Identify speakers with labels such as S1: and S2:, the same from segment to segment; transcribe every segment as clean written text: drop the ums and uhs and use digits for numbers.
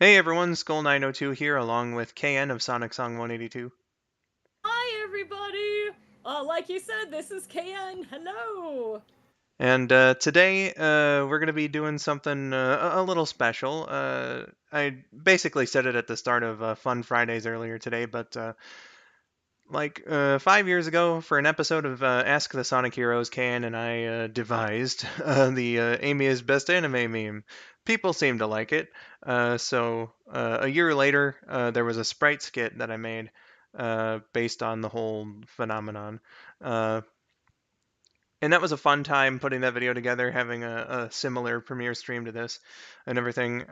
S1: Hey everyone, skull902 here, along with KN of SonicSong182.
S2: Hi, everybody! Like you said, this is KN. Hello!
S1: And today we're going to be doing something a little special. I basically said it at the start of Fun Fridays earlier today, but 5 years ago, for an episode of Ask the Sonic Heroes, KN and I devised the Amy is Best Anime meme. People seem to like it. So a year later, there was a Sprite skit that I made based on the whole phenomenon. Uh, and that was a fun time putting that video together, having a similar premiere stream to this and everything.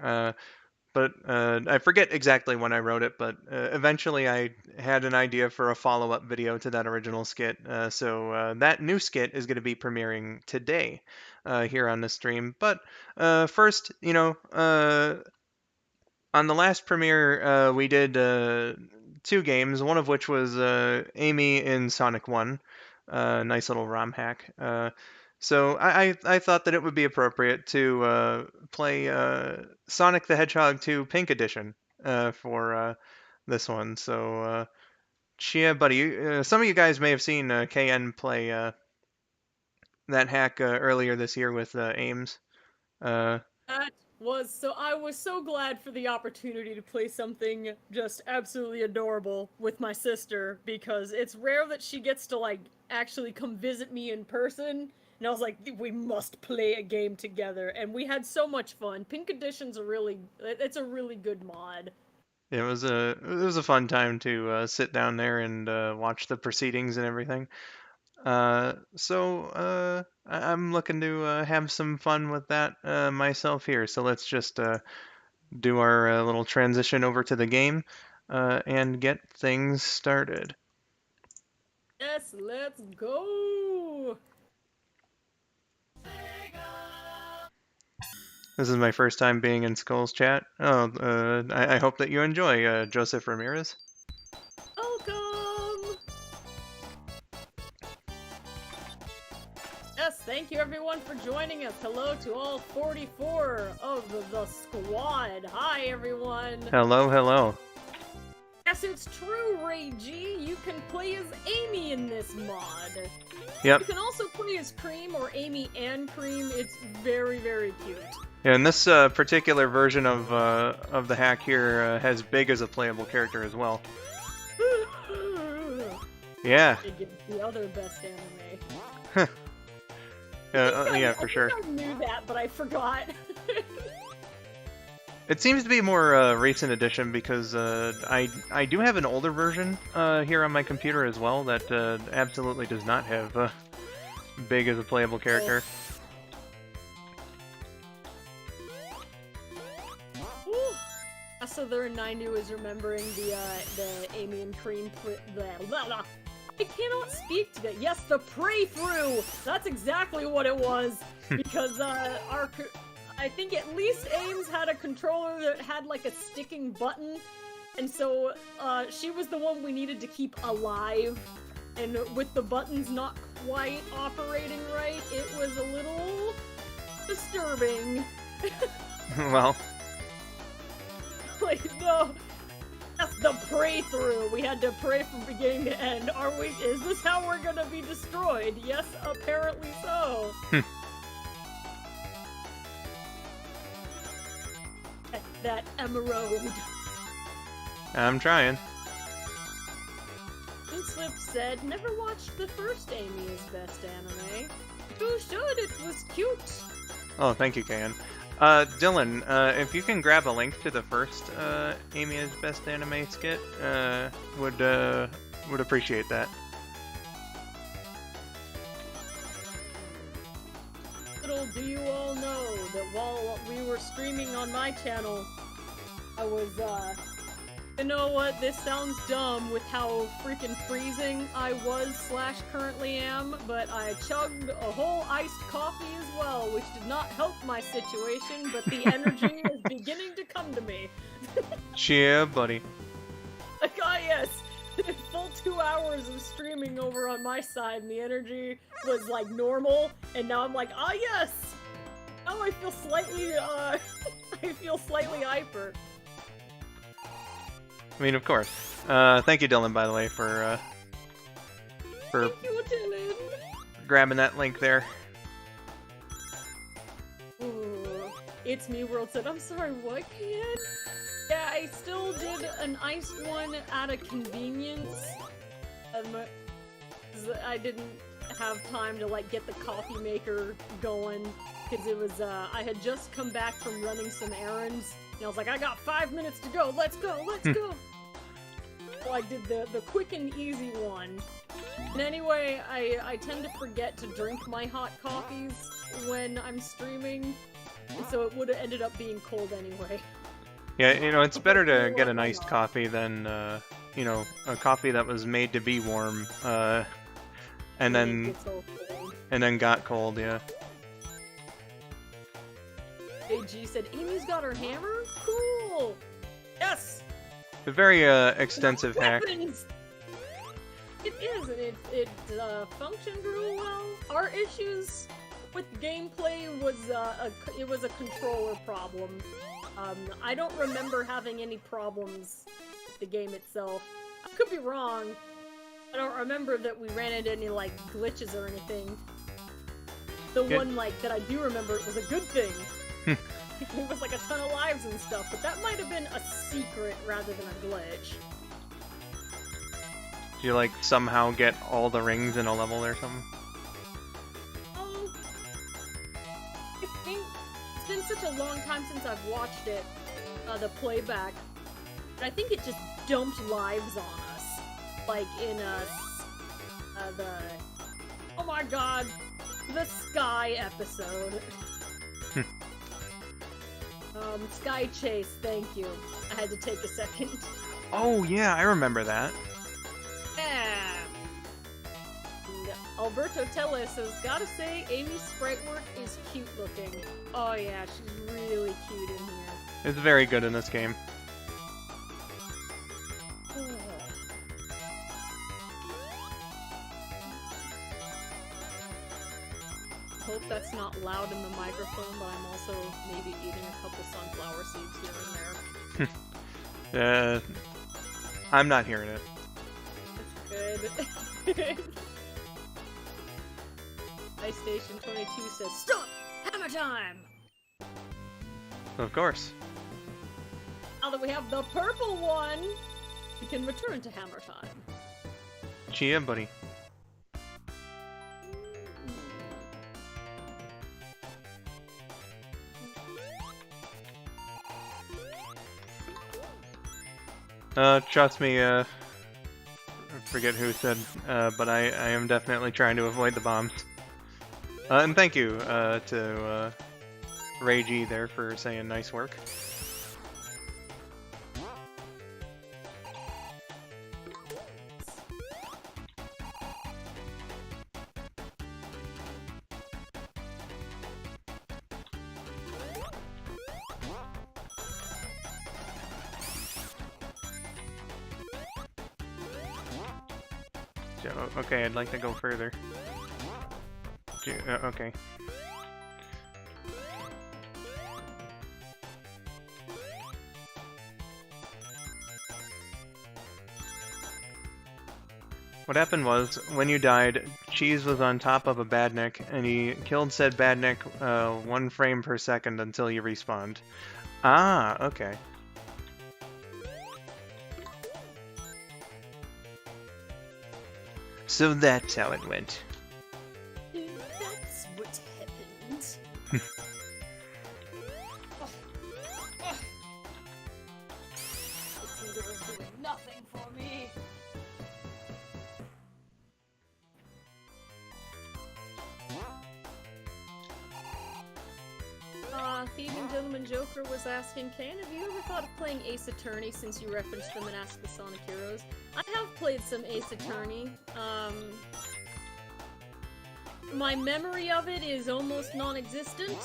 S1: But I forget exactly when I wrote it, but eventually I had an idea for a follow-up video to that original skit. So that new skit is going to be premiering today here on the stream. But first, on the last premiere, we did two games, one of which was Amy in Sonic 1. Nice little ROM hack. So I thought that it would be appropriate to play Sonic the Hedgehog 2 Pink Edition for this one. So yeah, buddy, some of you guys may have seen KN play that hack earlier this year with Ames. Uh,
S2: I was so glad for the opportunity to play something just absolutely adorable with my sister because it's rare that she gets to, like, actually come visit me in person. And I was like, we must play a game together. And we had so much fun. Pink Edition's it's a really good mod.
S1: it was a fun time to sit down there and watch the proceedings and everything. I'm looking to have some fun with that myself here. So let's just do our little transition over to the game and get things started.
S2: Yes, let's go!
S1: This is my first time being in Skull's chat. Oh, I hope that you enjoy, Joseph Ramirez.
S2: Welcome! Yes, thank you everyone for joining us. Hello to all 44 of the squad. Hi everyone.
S1: Hello, hello.
S2: Yes, it's true, Ray G. You can play as Amy in this mod.
S1: Yep.
S2: You can also play as Cream or Amy and Cream. It's very, very cute.
S1: Yeah, and this particular version of the hack here has Big as a playable character as well. Yeah.
S2: It gives the other best anime.
S1: Yeah, for sure.
S2: I knew that, but I forgot.
S1: It seems to be more recent edition because I do have an older version here on my computer as well that absolutely does not have Big as a playable character.
S2: So there, 90 was remembering the Amy and Cream I cannot speak today. Yes, the pray-through! That's exactly what it was! Because, I think at least Ames had a controller that had, like, a sticking button, and so, she was the one we needed to keep alive, and with the buttons not quite operating right, it was a little disturbing.
S1: Well.
S2: Like, no! That's the pray-through! We had to pray from beginning to end. Is this how we're gonna be destroyed? Yes, apparently so. That emerald.
S1: I'm trying.
S2: Slip said, never watched the first Amy is Best Anime. You should, it was cute.
S1: Oh, thank you, Kan. Dylan, if you can grab a link to the first Amy is Best Anime skit, would appreciate that.
S2: Little do you all know that while we were streaming on my channel, I was, you know what, this sounds dumb with how freaking freezing I was / currently am, but I chugged a whole iced coffee as well, which did not help my situation, but the energy is beginning to come to me.
S1: Yeah, buddy.
S2: Like, ah, yes, full 2 hours of streaming over on my side, and the energy was, like, normal, and now I'm like, ah, yes! Now I feel slightly, I feel slightly hyper.
S1: I mean, of course. Thank you, Dylan, by the way, for
S2: Thank you, Dylan.
S1: grabbing that link there.
S2: Ooh, it's me, World said, I'm sorry, what, kid? Yeah, I still did an iced one out of convenience. I didn't have time to, like, get the coffee maker going, because it was, I had just come back from running some errands, and I was like, I got 5 minutes to go, let's go, let's go! So I did the quick and easy one. And anyway, I tend to forget to drink my hot coffees when I'm streaming, and so it would have ended up being cold anyway.
S1: Yeah, you know, it's better to get an iced coffee than, you know, a coffee that was made to be warm, and then got cold, yeah.
S2: AG said, Amy's got her hammer? Cool! Yes!
S1: A very, extensive hack.
S2: Weapons! It is, and it functioned real well. Our issues with gameplay was, it was a controller problem. I don't remember having any problems with the game itself. I could be wrong. I don't remember that we ran into any, like, glitches or anything. The one, like, that I do remember, it was a good thing. It was, like, a ton of lives and stuff, but that might have been a secret rather than a glitch.
S1: Do you, like, somehow get all the rings in a level or something?
S2: I think it's been such a long time since I've watched it, the playback, but I think it just dumped lives on us. Like in, the... Oh my god! The Sky episode. Sky Chase, thank you. I had to take a second.
S1: Oh, yeah, I remember that.
S2: Yeah! And Alberto Telles says, gotta say, Amy's sprite work is cute looking. Oh yeah, she's really cute in here.
S1: It's very good in this game.
S2: Hope that's not loud in the microphone, but I'm also maybe eating a couple sunflower seeds here and there.
S1: I'm not hearing it.
S2: That's good. PlayStation 22 says, stop! Hammer time!
S1: Of course.
S2: Now that we have the purple one, we can return to hammer time.
S1: Chia, buddy. Trust me, I forget who said, but I am definitely trying to avoid the bombs. And thank you, to, Ray G there for saying nice work. Okay, I'd like to go further. Okay. What happened was, when you died, Cheese was on top of a badnik, and he killed said badnik 1 frame per second until you respawned. Ah, okay. So that's how it went.
S2: That's what happened. This nigga was doing nothing for me. Thieving Gentleman Joker was asking, Kane, have you ever thought of playing Ace Attorney since you referenced them and Ask the Sonic Heroes? I have played some Ace Attorney. My memory of it is almost non-existent.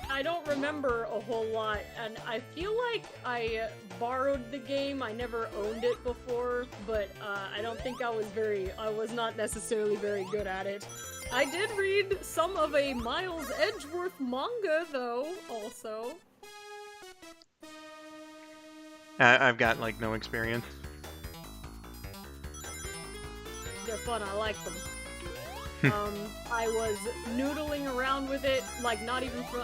S2: I don't remember a whole lot, and I feel like I borrowed the game. I never owned it before, but I don't think I was not necessarily very good at it. I did read some of a Miles Edgeworth manga, though, also.
S1: I've got like no experience.
S2: They're fun. I like them. I was noodling around with it, like not even from.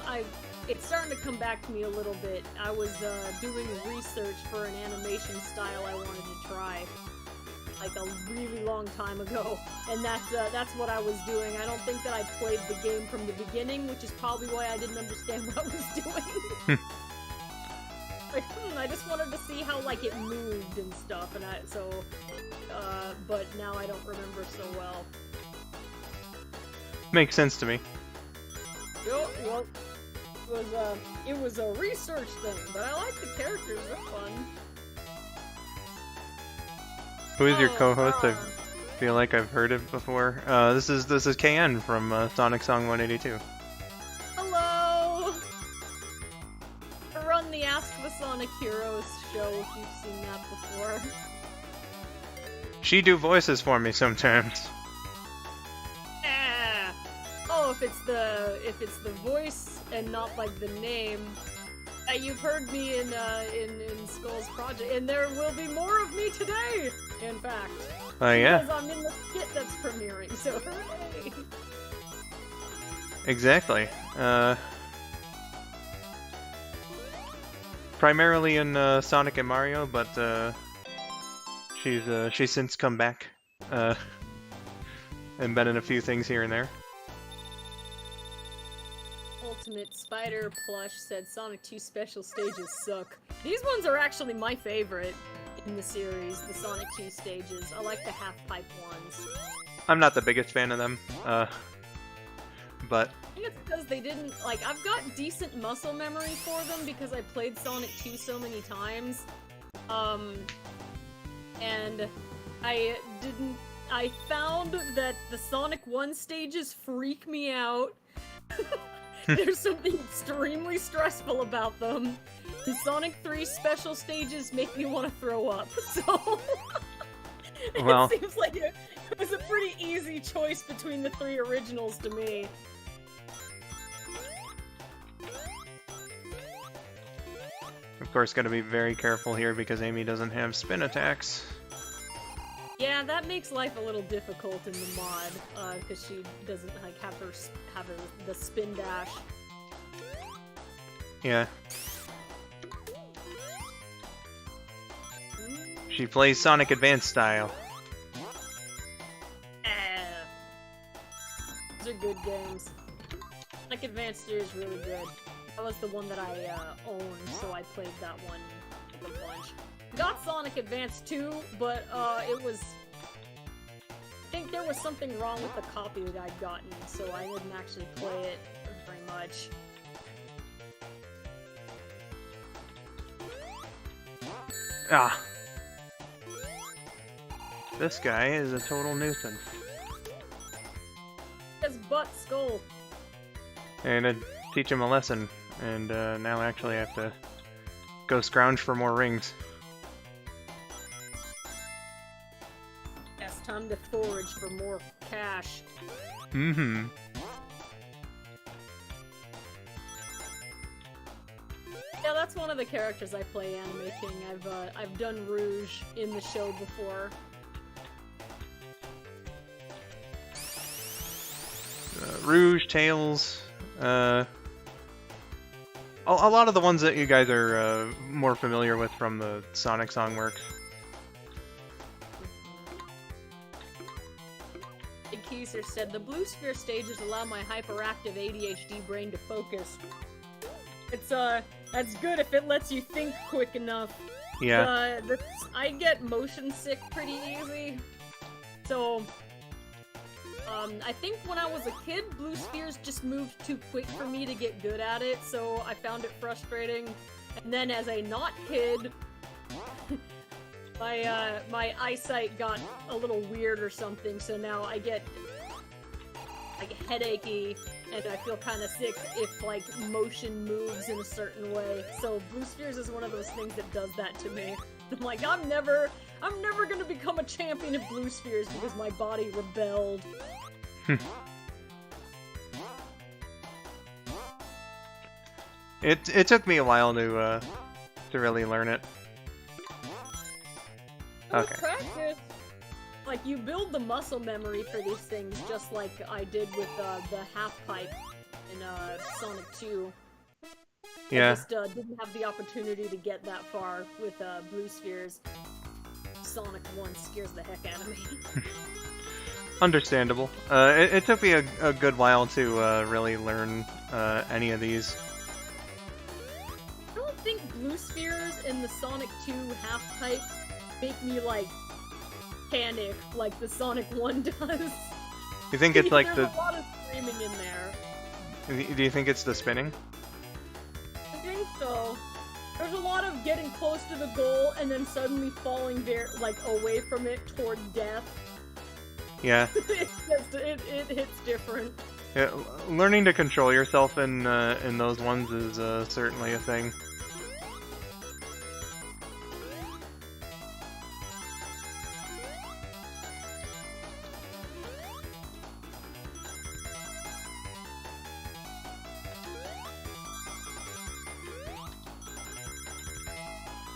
S2: It's starting to come back to me a little bit. I was doing research for an animation style I wanted to try, like a really long time ago, and that's what I was doing. I don't think that I played the game from the beginning, which is probably why I didn't understand what I was doing. Like, I just wanted to see how like it moved and stuff, and but now I don't remember so well.
S1: Makes sense to me.
S2: Well, it was a research thing, but I like the characters. They're fun.
S1: Who is your co-host? I feel like I've heard it before. This is KN from SonicSong182.
S2: Hello. I run the Ask the Sonic Heroes show. If you've seen that before.
S1: She do voices for me sometimes.
S2: Oh, if it's the voice and not like the name. You've heard me in Skull's project, and there will be more of me today. In fact,
S1: yeah.
S2: Because I'm in the skit that's premiering, so hooray!
S1: Exactly. Primarily in Sonic and Mario, but she's since come back and been in a few things here and there.
S2: Ultimate Spider Plush said Sonic 2 special stages suck. These ones are actually my favorite in the series, the Sonic 2 stages. I like the half-pipe ones.
S1: I'm not the biggest fan of them, but...
S2: I think it's because they didn't, like, I've got decent muscle memory for them because I played Sonic 2 so many times. And I found that the Sonic 1 stages freak me out. There's something extremely stressful about them. The Sonic 3 special stages make me want to throw up, so...
S1: Well,
S2: it seems like it was a pretty easy choice between the 3 originals to me.
S1: of course, gotta be very careful here because Amy doesn't have spin attacks.
S2: Yeah, that makes life a little difficult in the mod, because she doesn't like have the spin dash.
S1: Yeah. She plays Sonic Advance style.
S2: Those are good games. Sonic Advance 3 is really good. That was the one that I owned, so I played that one a bunch. Got Sonic Advance 2, but it was... I think there was something wrong with the copy that I'd gotten, so I didn't actually play it very much.
S1: Ah. This guy is a total nuisance.
S2: His butt skull.
S1: And I'd teach him a lesson, and now actually I have to go scrounge for more rings.
S2: Yes, time to forage for more cash.
S1: Mm-hmm.
S2: Yeah, that's one of the characters I play Anime King. I've done Rouge in the show before.
S1: Rouge, Tails, a lot of the ones that you guys are more familiar with from the Sonic Song works.
S2: Big Keiser said, the blue sphere stages allow my hyperactive ADHD brain to focus. It's, that's good if it lets you think quick enough.
S1: Yeah.
S2: I get motion sick pretty easy. So, I think when I was a kid, blue spheres just moved too quick for me to get good at it, so I found it frustrating. And then as a not kid, my eyesight got a little weird or something, so now I get like headachy and I feel kind of sick if like motion moves in a certain way. So blue spheres is one of those things that does that to me. I'm like, I'm never gonna become a champion of blue spheres because my body rebelled.
S1: It took me a while to really learn it.
S2: With
S1: Okay.
S2: practice, like, you build the muscle memory for these things, just like I did with the half pipe in Sonic 2.
S1: Yeah.
S2: I just didn't have the opportunity to get that far with Blue Spheres. Sonic 1 scares the heck out of me.
S1: Understandable. It took me a good while to really learn any of these.
S2: I don't think Blue Spheres in the Sonic 2 half pipe make me, like, panic like the Sonic 1 does.
S1: You think it's like
S2: There's a lot of screaming in there.
S1: Do you think it's the spinning?
S2: I think so. There's a lot of getting close to the goal and then suddenly falling like away from it toward death.
S1: Yeah.
S2: it hits different.
S1: Yeah. Learning to control yourself in those ones is certainly a thing.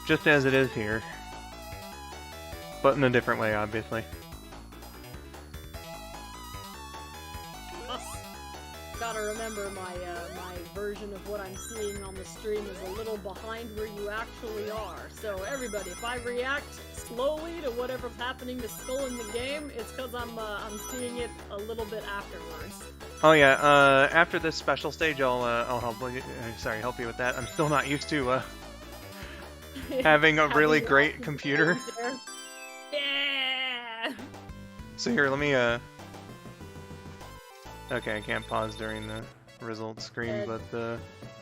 S1: Just as it is here. But in a different way, obviously.
S2: Gotta remember my my version of what I'm seeing on the stream is a little behind where you actually are. So everybody, if I react slowly to whatever's happening to Skull in the game, it's because I'm seeing it a little bit afterwards.
S1: Oh yeah, after this special stage, I'll help you with that. I'm still not used to having a really great computer.
S2: Yeah.
S1: So here, let me okay, I can't pause during the results screen, but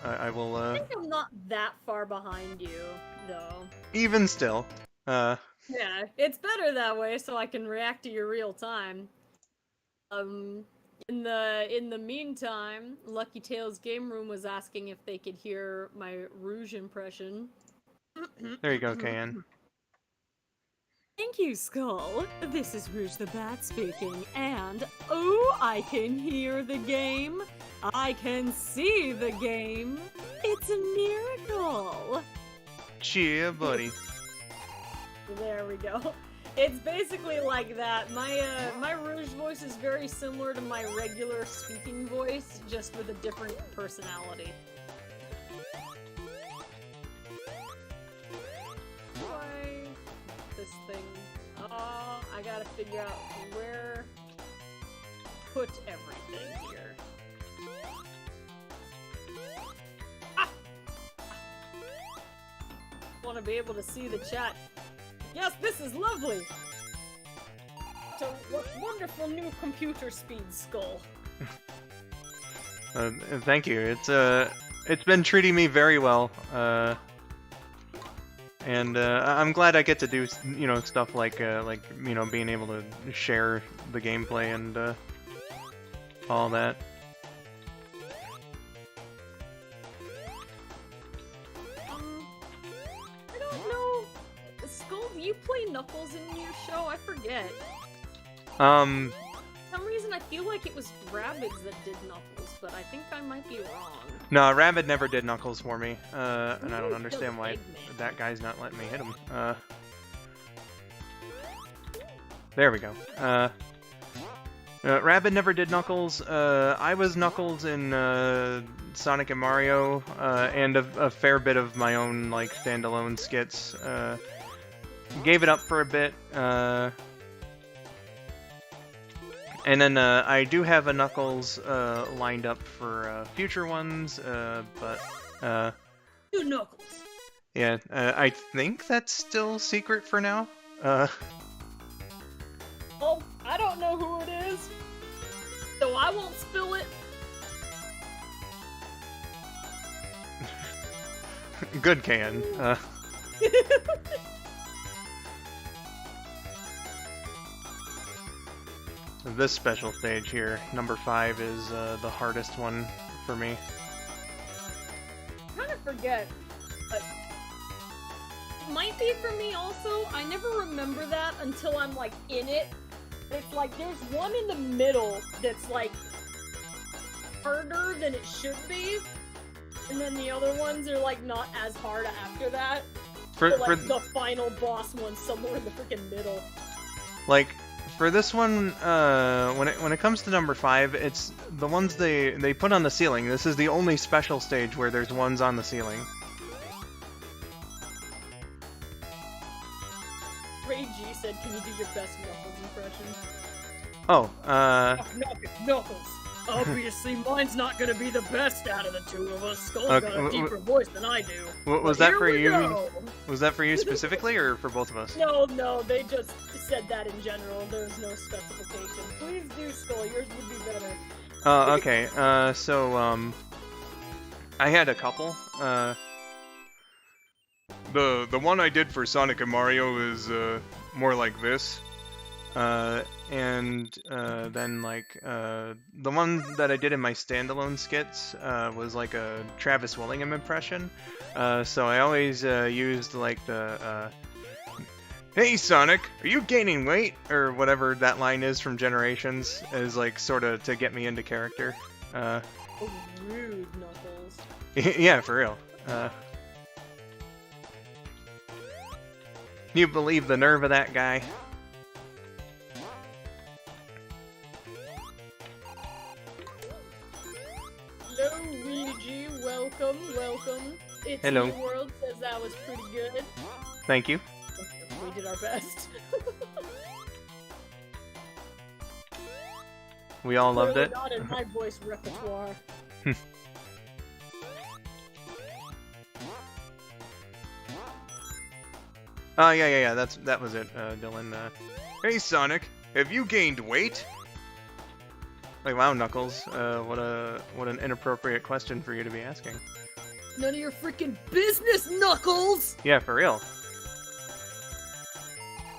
S1: I will
S2: I think I'm not that far behind you, though.
S1: Even still.
S2: Yeah, it's better that way, so I can react to your real time. In the meantime, Lucky Tails Game Room was asking if they could hear my Rouge impression.
S1: There you go, KN.
S2: Thank you, Skull. This is Rouge the Bat speaking, and oh, I can hear the game. I can see the game. It's a miracle.
S1: Cheer, buddy.
S2: There we go. It's basically like that. My Rouge voice is very similar to my regular speaking voice, just with a different personality. This thing. Oh, I gotta figure out where to put everything here. Ah! Want to be able to see the chat. Yes, this is lovely. So, what wonderful new computer speed, Skull.
S1: Thank you. It's been treating me very well. And I'm glad I get to do, stuff like being able to share the gameplay and all that.
S2: I don't know. Skull, do you play Knuckles in your show? I forget. For some reason, I feel like it was Rabbids that did Knuckles, but I think I might be wrong.
S1: No, Rabbid never did Knuckles for me, and I don't understand why that guy's not letting me hit him. There we go. Rabbid never did Knuckles. I was Knuckles in Sonic and Mario, and a fair bit of my own like standalone skits. Gave it up for a bit. And then I do have a Knuckles lined up for future ones, but
S2: Two Knuckles.
S1: Yeah, I think that's still secret for now.
S2: Oh, I don't know who it is, so I won't spill it.
S1: Good can. This special stage here, number 5, is the hardest one for me.
S2: I kind of forget, but it might be for me also. I never remember that until I'm like in it. It's like there's one in the middle that's like harder than it should be, and then the other ones are like not as hard after that. like the final boss one somewhere in the freaking middle.
S1: Like, for this one, when it comes to number 5, it's the ones they put on the ceiling. This is the only special stage where there's ones on the ceiling.
S2: Ray G said, "Can you do your best Knuckles impression?"
S1: Oh,
S2: Knuckles. Obviously, mine's not gonna be the best out of the two of us. Skull's
S1: Okay,
S2: got a deeper voice than I do.
S1: was that for you? Was that for you specifically, or for both of us?
S2: No, they just said that in general. There's no specification. Please do, Skull. Yours would be better.
S1: Okay. So I had a couple. The one I did for Sonic and Mario is more like this. And then like the one that I did in my standalone skits was like a Travis Willingham impression. So I always used like the "Hey Sonic, are you gaining weight?" or whatever that line is from Generations, as like sort of to get me into character.
S2: Oh, rude, Knuckles.
S1: Yeah, for real. Can you believe the nerve of that guy?
S2: Hello, Luigi. Welcome. It's
S1: Hello.
S2: New World says that was pretty good.
S1: Thank you.
S2: We did our best.
S1: We all loved
S2: Clearly
S1: it.
S2: Not in my voice repertoire.
S1: Oh yeah. That was it, Dylan. Hey Sonic, have you gained weight? Like, wow, Knuckles. What an inappropriate question for you to be asking.
S2: None of your freaking business, Knuckles!
S1: Yeah, for real.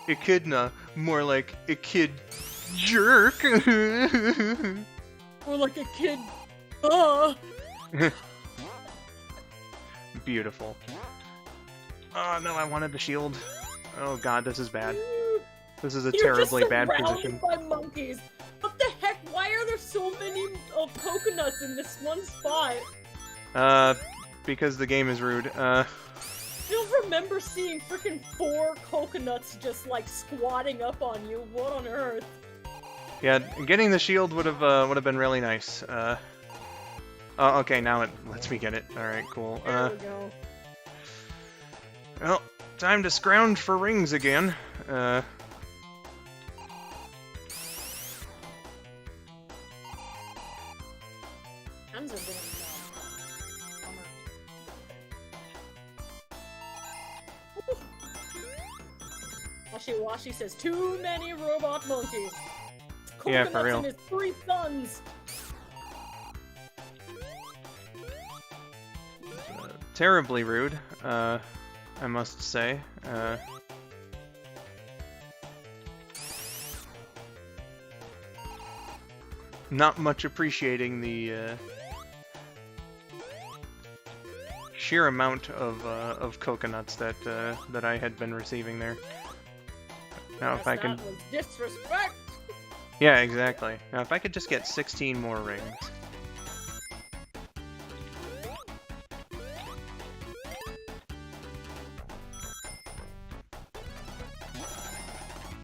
S1: Echidna, more like a kid jerk.
S2: Or like a kid.
S1: Beautiful. Oh no, I wanted the shield. Oh god, this is bad. This is a terribly bad position.
S2: By monkeys. What the heck? Why are there so many coconuts in this one spot?
S1: Because the game is rude.
S2: I don't remember seeing freaking 4 coconuts just like squatting up on you. What on earth?
S1: Yeah, getting the shield would have been really nice. Oh, okay, now it lets me get it. All right, cool.
S2: There we go.
S1: Well, time to scrounge for rings again.
S2: Hands are getting Washi says, "Too many robot monkeys."
S1: Yeah, for real.
S2: And his 3 sons.
S1: Terribly rude, I must say. Not much appreciating the sheer amount of coconuts that I had been receiving there. Now, if I can.
S2: That was disrespect.
S1: Yeah, exactly. Now, if I could just get 16 more rings.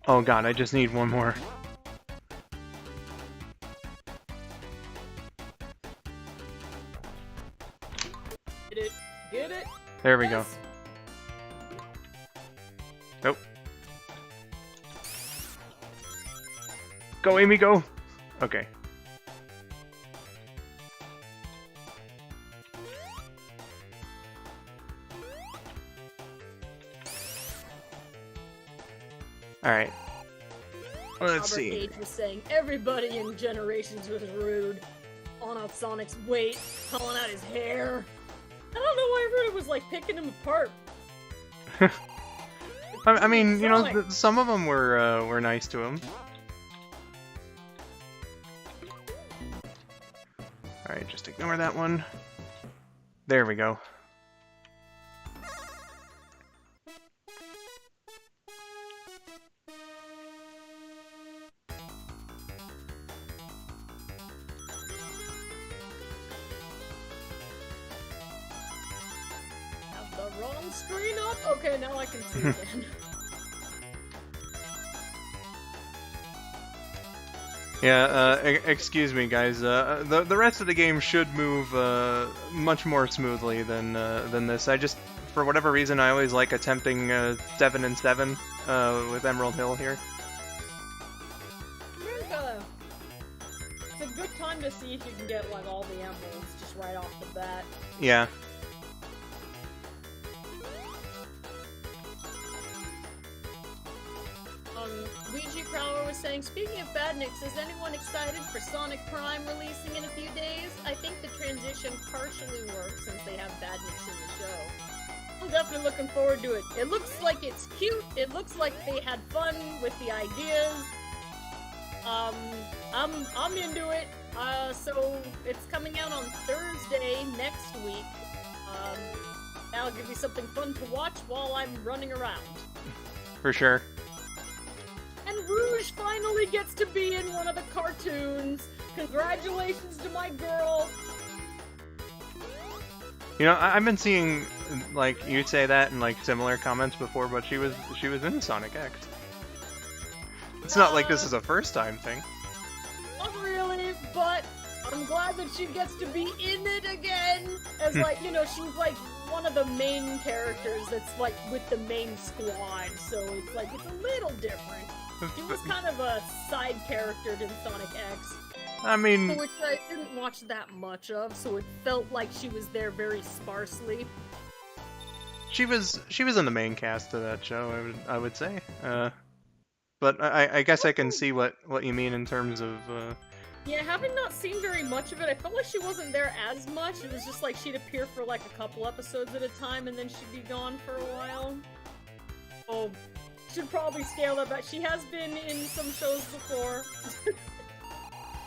S1: Oh god, I just need one more.
S2: Get it?
S1: There we go. Nope. Go, Amy, go! Okay. Alright. Let's see.
S2: Albert H was saying everybody in Generations was rude. Calling out Sonic's weight, calling out his hair. I don't know why everybody was like picking him apart.
S1: I mean, you know, some of them were nice to him. Alright, just ignore that one. There we go.
S2: screen up? Okay, now I can see again.
S1: Yeah, excuse me, guys. The rest of the game should move much more smoothly than this. I just, for whatever reason, I always like attempting 7 and 7 with Emerald Hill here.
S2: It's a good time to see if you can get like all the emeralds just right off the bat.
S1: Yeah.
S2: Luigi Crowler was saying, speaking of Badniks, is anyone excited for Sonic Prime releasing in a few days? I think the transition partially works since they have Badniks in the show. I'm definitely looking forward to it. It looks like it's cute. It looks like they had fun with the ideas. I'm into it. So it's coming out on Thursday next week. That'll give me something fun to watch while I'm running around.
S1: For sure.
S2: And Rouge finally gets to be in one of the cartoons. Congratulations to my girl.
S1: You know, I've been seeing like you say that in like similar comments before, but she was in Sonic X. It's not like this is a first time thing.
S2: Not really, but I'm glad that she gets to be in it again. As like, you know, she's like one of the main characters that's like with the main squad, so it's like it's a little different. She was kind of a side character in Sonic X.
S1: I mean,
S2: which I didn't watch that much of, so it felt like she was there very sparsely.
S1: she was in the main cast of that show, I would say. But I guess I can see what you mean in terms of.
S2: Yeah, having not seen very much of it, I felt like she wasn't there as much. It was just like she'd appear for like a couple episodes at a time, and then she'd be gone for a while. Oh. Should probably scale that back. She has been in some shows before.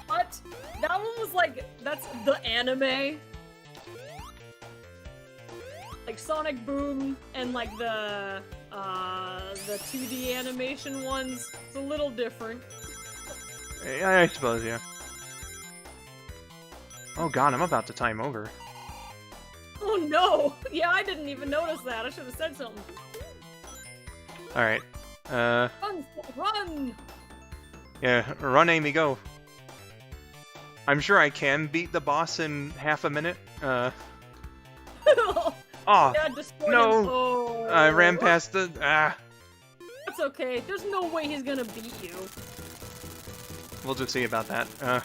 S2: But that one was like, that's the anime. Like Sonic Boom and like the 2D animation ones. It's a little different.
S1: I suppose, yeah. Oh god, I'm about to time over.
S2: Oh no! Yeah, I didn't even notice that. I should have said something.
S1: Alright.
S2: Run!
S1: Yeah, run, Amy, go. I'm sure I can beat the boss in half a minute. Oh,
S2: yeah,
S1: no!
S2: Oh.
S1: I ran past the...
S2: That's okay. There's no way he's gonna beat you.
S1: We'll just see about that.
S2: I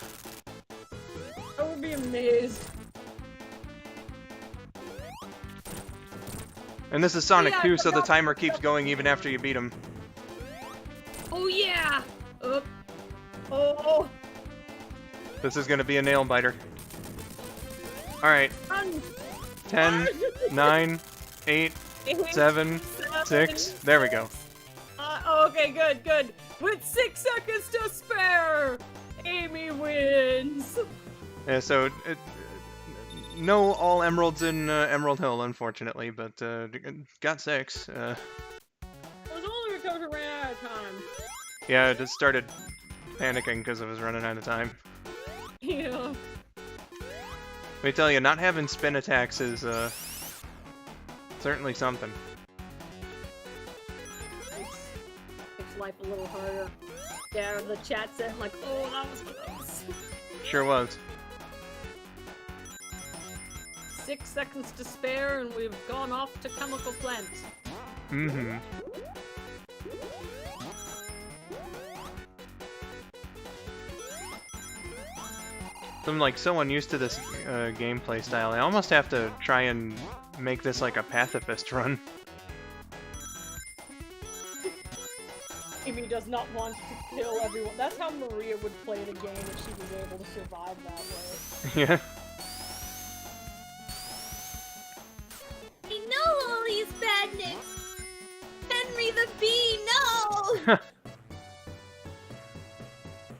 S2: would be amazed.
S1: And this is Sonic
S2: Yeah,
S1: 2, so the timer keeps going even after you beat him.
S2: Oh yeah! Oh!
S1: This is gonna be a nail biter. Alright. 10, 9, 8, 7, 6. There we go.
S2: Okay, good. With 6 seconds to spare, Amy wins.
S1: Yeah, so no all emeralds in Emerald Hill, unfortunately, but got 6.
S2: It was only because we ran out of time.
S1: Yeah, I just started panicking because I was running out of time.
S2: Yeah.
S1: Let me tell you, not having spin attacks is certainly something.
S2: Makes life a little harder. Yeah, the chat said like, oh, that was close.
S1: Sure was.
S2: 6 seconds to spare, and we've gone off to Chemical Plant.
S1: Mm-hmm. I'm like so unused to this gameplay style. I almost have to try and make this like a pacifist run.
S2: Amy does not want to kill everyone. That's how Maria would play the game if she was able to survive that way.
S1: Yeah.
S3: I know all these badniks! Henry the Bee, no!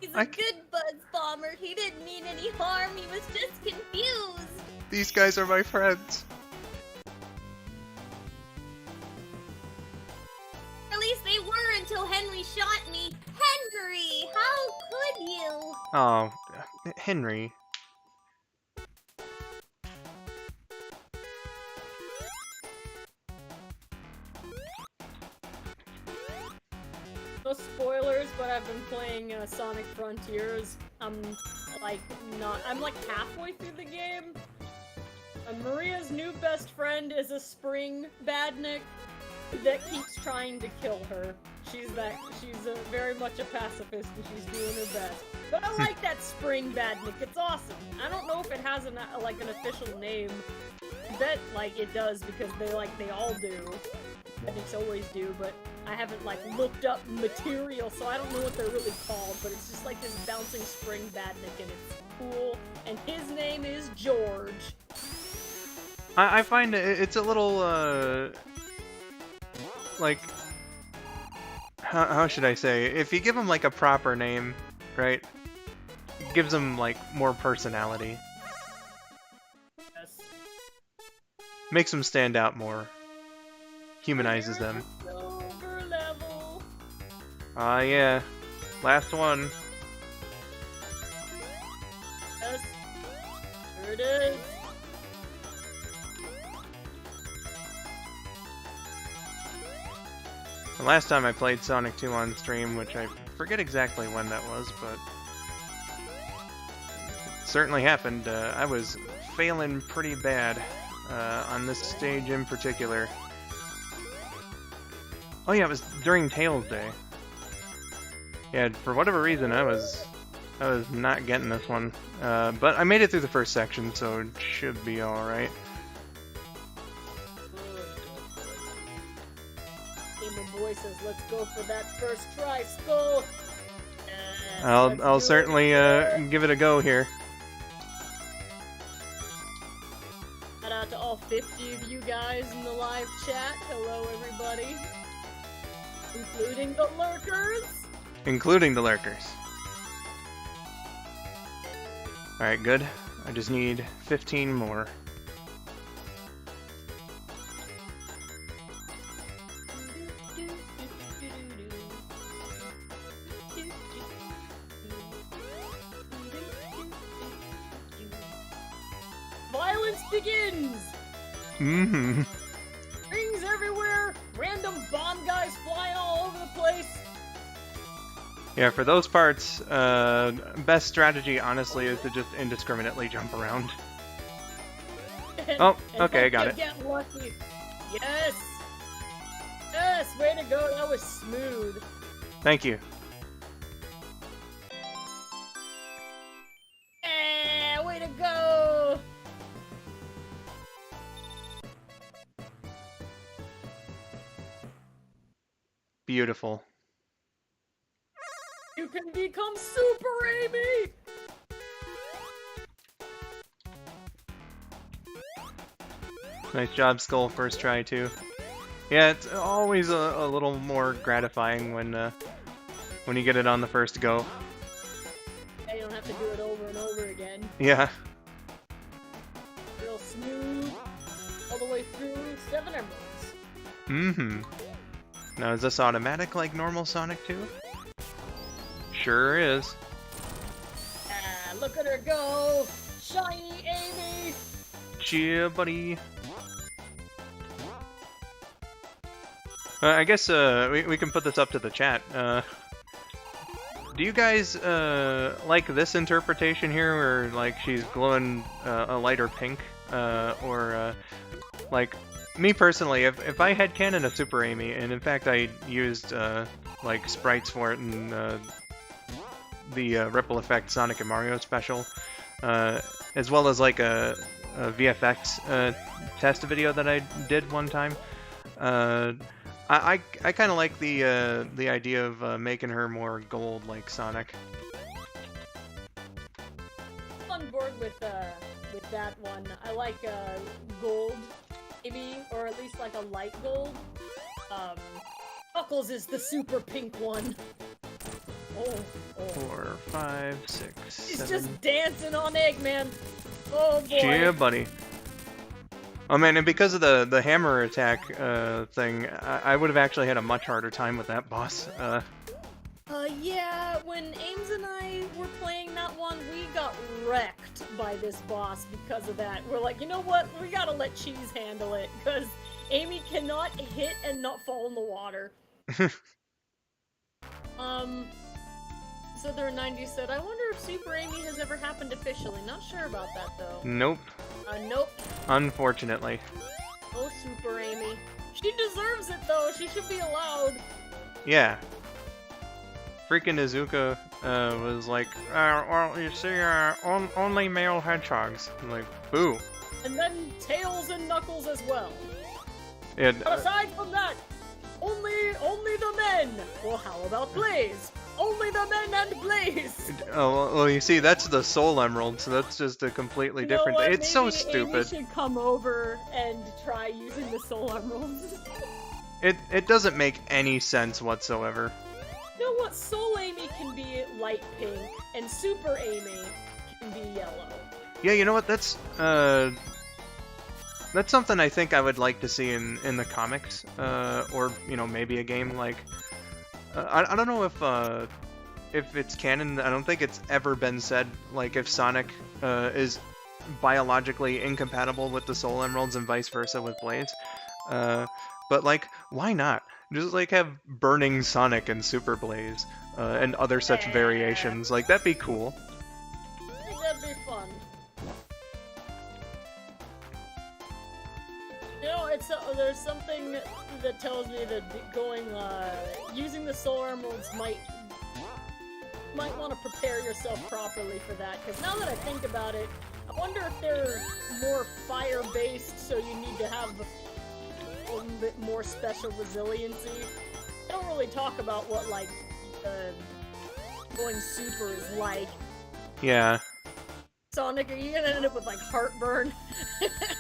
S3: He's a good buzz bomber. He didn't mean any harm. He was just confused.
S1: These guys are my friends.
S3: At least they were until Henry shot me. Henry, how could you?
S1: Oh, Henry.
S2: no spoilers, but I've been playing Sonic Frontiers. I'm like halfway through the game. Maria's new best friend is a spring badnik that keeps trying to kill her. She's very much a pacifist and she's doing her best. But I like that spring badnik. It's awesome. I don't know if it has an official name. I bet it does because they all do. Badniks always do, but I haven't looked up material, so I don't know what they're really called. But it's just this bouncing spring badnik, and it's cool. And his name is George.
S1: I find it's a little how should I say? If you give him a proper name, right? It gives him more personality.
S2: Yes.
S1: Makes them stand out more. Humanizes them.
S2: Silver level.
S1: Ah, yeah. Last one.
S2: Yes. Here it is.
S1: The last time I played Sonic 2 on stream, which I forget exactly when that was, but it certainly happened. I was failing pretty bad on this stage in particular. Oh yeah, it was during Tails Day. Yeah, for whatever reason, I was not getting this one, but I made it through the first section, so it should be all right.
S2: Boy says, "Let's go for that first try, Skull."
S1: I'll certainly give it a go here.
S2: Shout out to all 50 of you guys in the live chat. Hello, everybody, including the lurkers.
S1: Including the lurkers. All right, good. I just need 15 more.
S2: Begins!
S1: Mm-hmm.
S2: Rings everywhere! Random bomb guys flying all over the place!
S1: Yeah, for those parts, best strategy, honestly, is to just indiscriminately jump around. Oh, okay, I got it.
S2: Get lucky. Yes! Yes! Way to go, that was smooth.
S1: Thank you.
S2: Way to go!
S1: Beautiful.
S2: You can become Super Amy!
S1: Nice job, Skull, first try, too. Yeah, it's always a little more gratifying when you get it on the first go.
S2: Yeah, you don't have to do it over and over again.
S1: Yeah.
S2: Real smooth, all the way through 7 emeralds.
S1: Mm-hmm. Now, is this automatic like normal Sonic 2? Sure is.
S2: Ah, look at her go! Shiny Amy!
S1: Cheer, buddy. I guess we can put this up to the chat. Do you guys like this interpretation here, where she's glowing a lighter pink, or me personally, if I had canon a Super Amy, and in fact I used sprites for it in the Ripple Effect Sonic and Mario special, as well as a VFX test video that I did one time. I kind of like the idea of making her more gold like Sonic.
S2: I'm on board with that one. I like gold, maybe, or at least a light gold. Knuckles is the super pink one. Oh.
S1: 4, 5, 6,
S2: He's
S1: 7.
S2: just dancing on Eggman. Oh boy.
S1: Yeah, buddy. Oh man, and because of the hammer attack thing, I would have actually had a much harder time with that boss.
S2: Yeah, when Ames and I were playing that one, we got wrecked by this boss because of that. We're like, you know what? We gotta let Cheese handle it, because Amy cannot hit and not fall in the water. So there 90 said, I wonder if Super Amy has ever happened officially. Not sure about that though.
S1: Nope.
S2: Nope.
S1: Unfortunately.
S2: Oh, Super Amy. She deserves it though. She should be allowed.
S1: Yeah. Freaking Izuka was like, well, you see, only male hedgehogs. I'm like, boo.
S2: And then Tails and Knuckles as well.
S1: It,
S2: But aside from that, only the men. Well, how about Blaze? Only the men and Blaze.
S1: oh, well, you see, that's the Soul Emerald, so that's just a completely
S2: You know
S1: different.
S2: what?
S1: It's so
S2: Maybe
S1: stupid.
S2: Amy should come over and try using the Soul Emeralds.
S1: It doesn't make any sense whatsoever.
S2: You know what? Soul Amy can be light pink, and Super Amy can be yellow.
S1: Yeah, you know what? That's something I think I would like to see in the comics, or you know, maybe a game like. I don't know if it's canon. I don't think it's ever been said like if Sonic is biologically incompatible with the Soul Emeralds and vice versa with Blaze. But like, why not? Just like have Burning Sonic and Super Blaze and other such variations. Like that'd be cool.
S2: I think that'd be fun. You know, there's something that tells me that using the Soul Emeralds might want to prepare yourself properly for that. Because now that I think about it, I wonder if they're more fire-based, so you need to have a little bit more special resiliency. I don't really talk about what like going super is like.
S1: Yeah.
S2: Sonic, are you gonna end up with like heartburn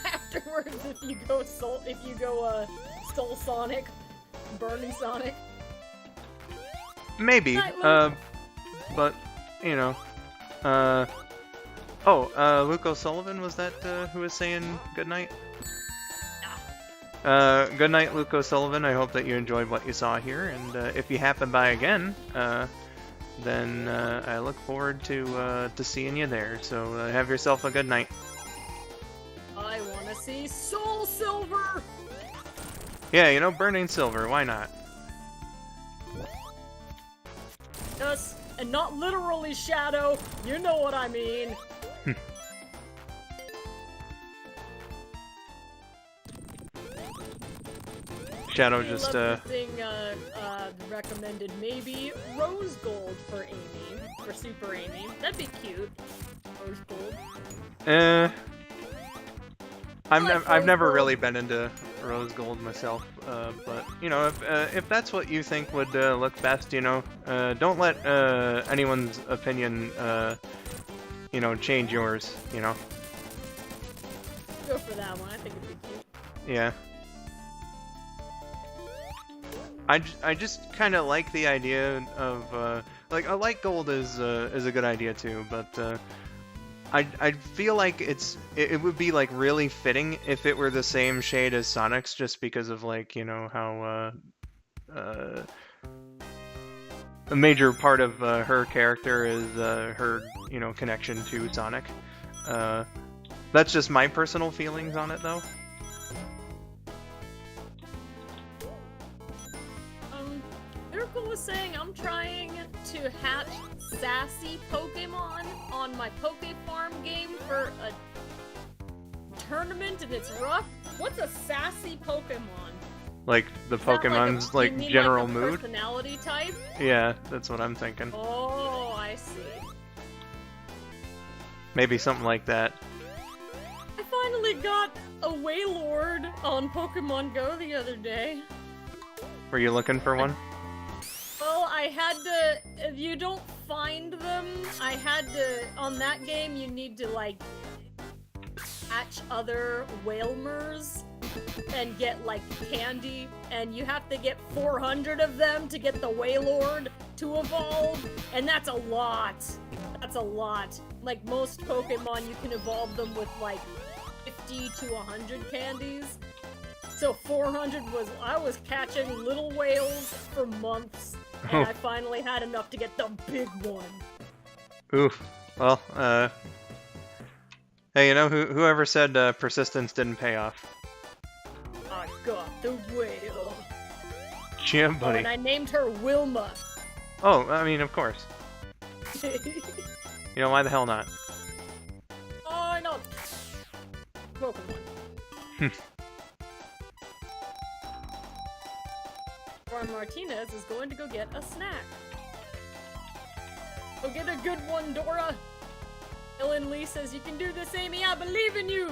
S2: afterwards if you go Soul Sonic, Burning Sonic?
S1: Maybe. But you know. Luke O'Sullivan, was that who was saying goodnight? Good night, Luke O'Sullivan. I hope that you enjoyed what you saw here, and if you happen by again, then I look forward to seeing you there. So have yourself a good night.
S2: I want to see Soul Silver!
S1: Yeah, you know, Burning Silver, why not?
S2: Yes, and not literally Shadow, you know what I mean.
S1: Shadow just
S2: recommended maybe Rose Gold for Amy, for Super Amy. That'd be cute. Rose Gold.
S1: I've never really been into Rose Gold myself, but you know, if that's what you think would look best, you know, don't let anyone's opinion, you know, change yours. You know.
S2: Go for that one. I think it'd be cute.
S1: Yeah. I just kind of like the idea of like a light gold is a good idea too, but I feel like it would be like really fitting if it were the same shade as Sonic's, just because of like, you know, how a major part of her character is her, you know, connection to Sonic. That's just my personal feelings on it though.
S2: Miracle was saying I'm trying to hatch sassy Pokemon on my Poke Farm game for a tournament, and it's rough. What's a sassy Pokemon?
S1: Like the Pokemon's like general mood?
S2: Personality type?
S1: Yeah, that's what I'm thinking.
S2: Oh, I see.
S1: Maybe something like that.
S2: I finally got a Wailord on Pokemon Go the other day.
S1: Were you looking for one?
S2: Well, I had to, if you don't find them, I had to, on that game, you need to, like, catch other Wailmers and get, like, candy, and you have to get 400 of them to get the Wailord to evolve, and that's a lot. That's a lot. Like, most Pokemon, you can evolve them with, like, 50 to 100 candies. So 400 I was catching little whales for months, and I finally had enough to get the big one.
S1: Oof. Well, hey, you know, whoever said persistence didn't pay off?
S2: I got the whale.
S1: Yeah,
S2: Oh,
S1: buddy.
S2: and I named her Wilma.
S1: Oh, I mean, of course. You know, why the hell not?
S2: Why not? Pokemon. Or Martinez is going to go get a snack. Go get a good one, Dora. Ellen Lee says, "You can do this, Amy. I believe in you."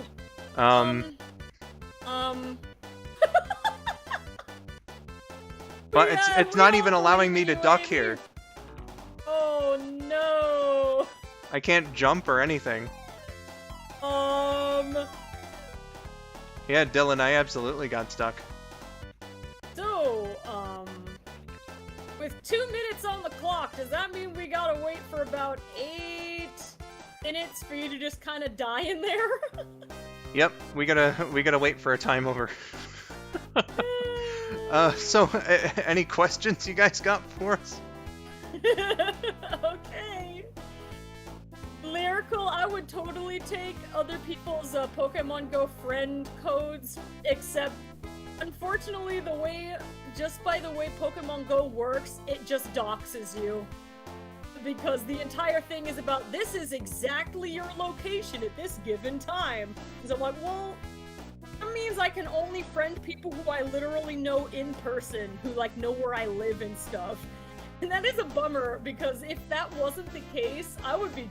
S1: But
S2: Yeah,
S1: it's
S2: we
S1: not
S2: all
S1: even allowing me
S2: believe
S1: to
S2: in you,
S1: duck
S2: Amy.
S1: here.
S2: Oh no.
S1: I can't jump or anything. Yeah, Dylan, I absolutely got stuck.
S2: So, with 2 minutes on the clock, does that mean we gotta wait for about 8 minutes for you to just kind of die in there?
S1: Yep, we gotta wait for a time over. So any questions you guys got for us?
S2: Okay. Lyrical, I would totally take other people's Pokemon Go friend codes, except unfortunately just by the way Pokemon Go works, it just doxes you. Because the entire thing is about, this is exactly your location at this given time. So I'm like, well, that means I can only friend people who I literally know in person, who like know where I live and stuff. And that is a bummer, because if that wasn't the case, I would be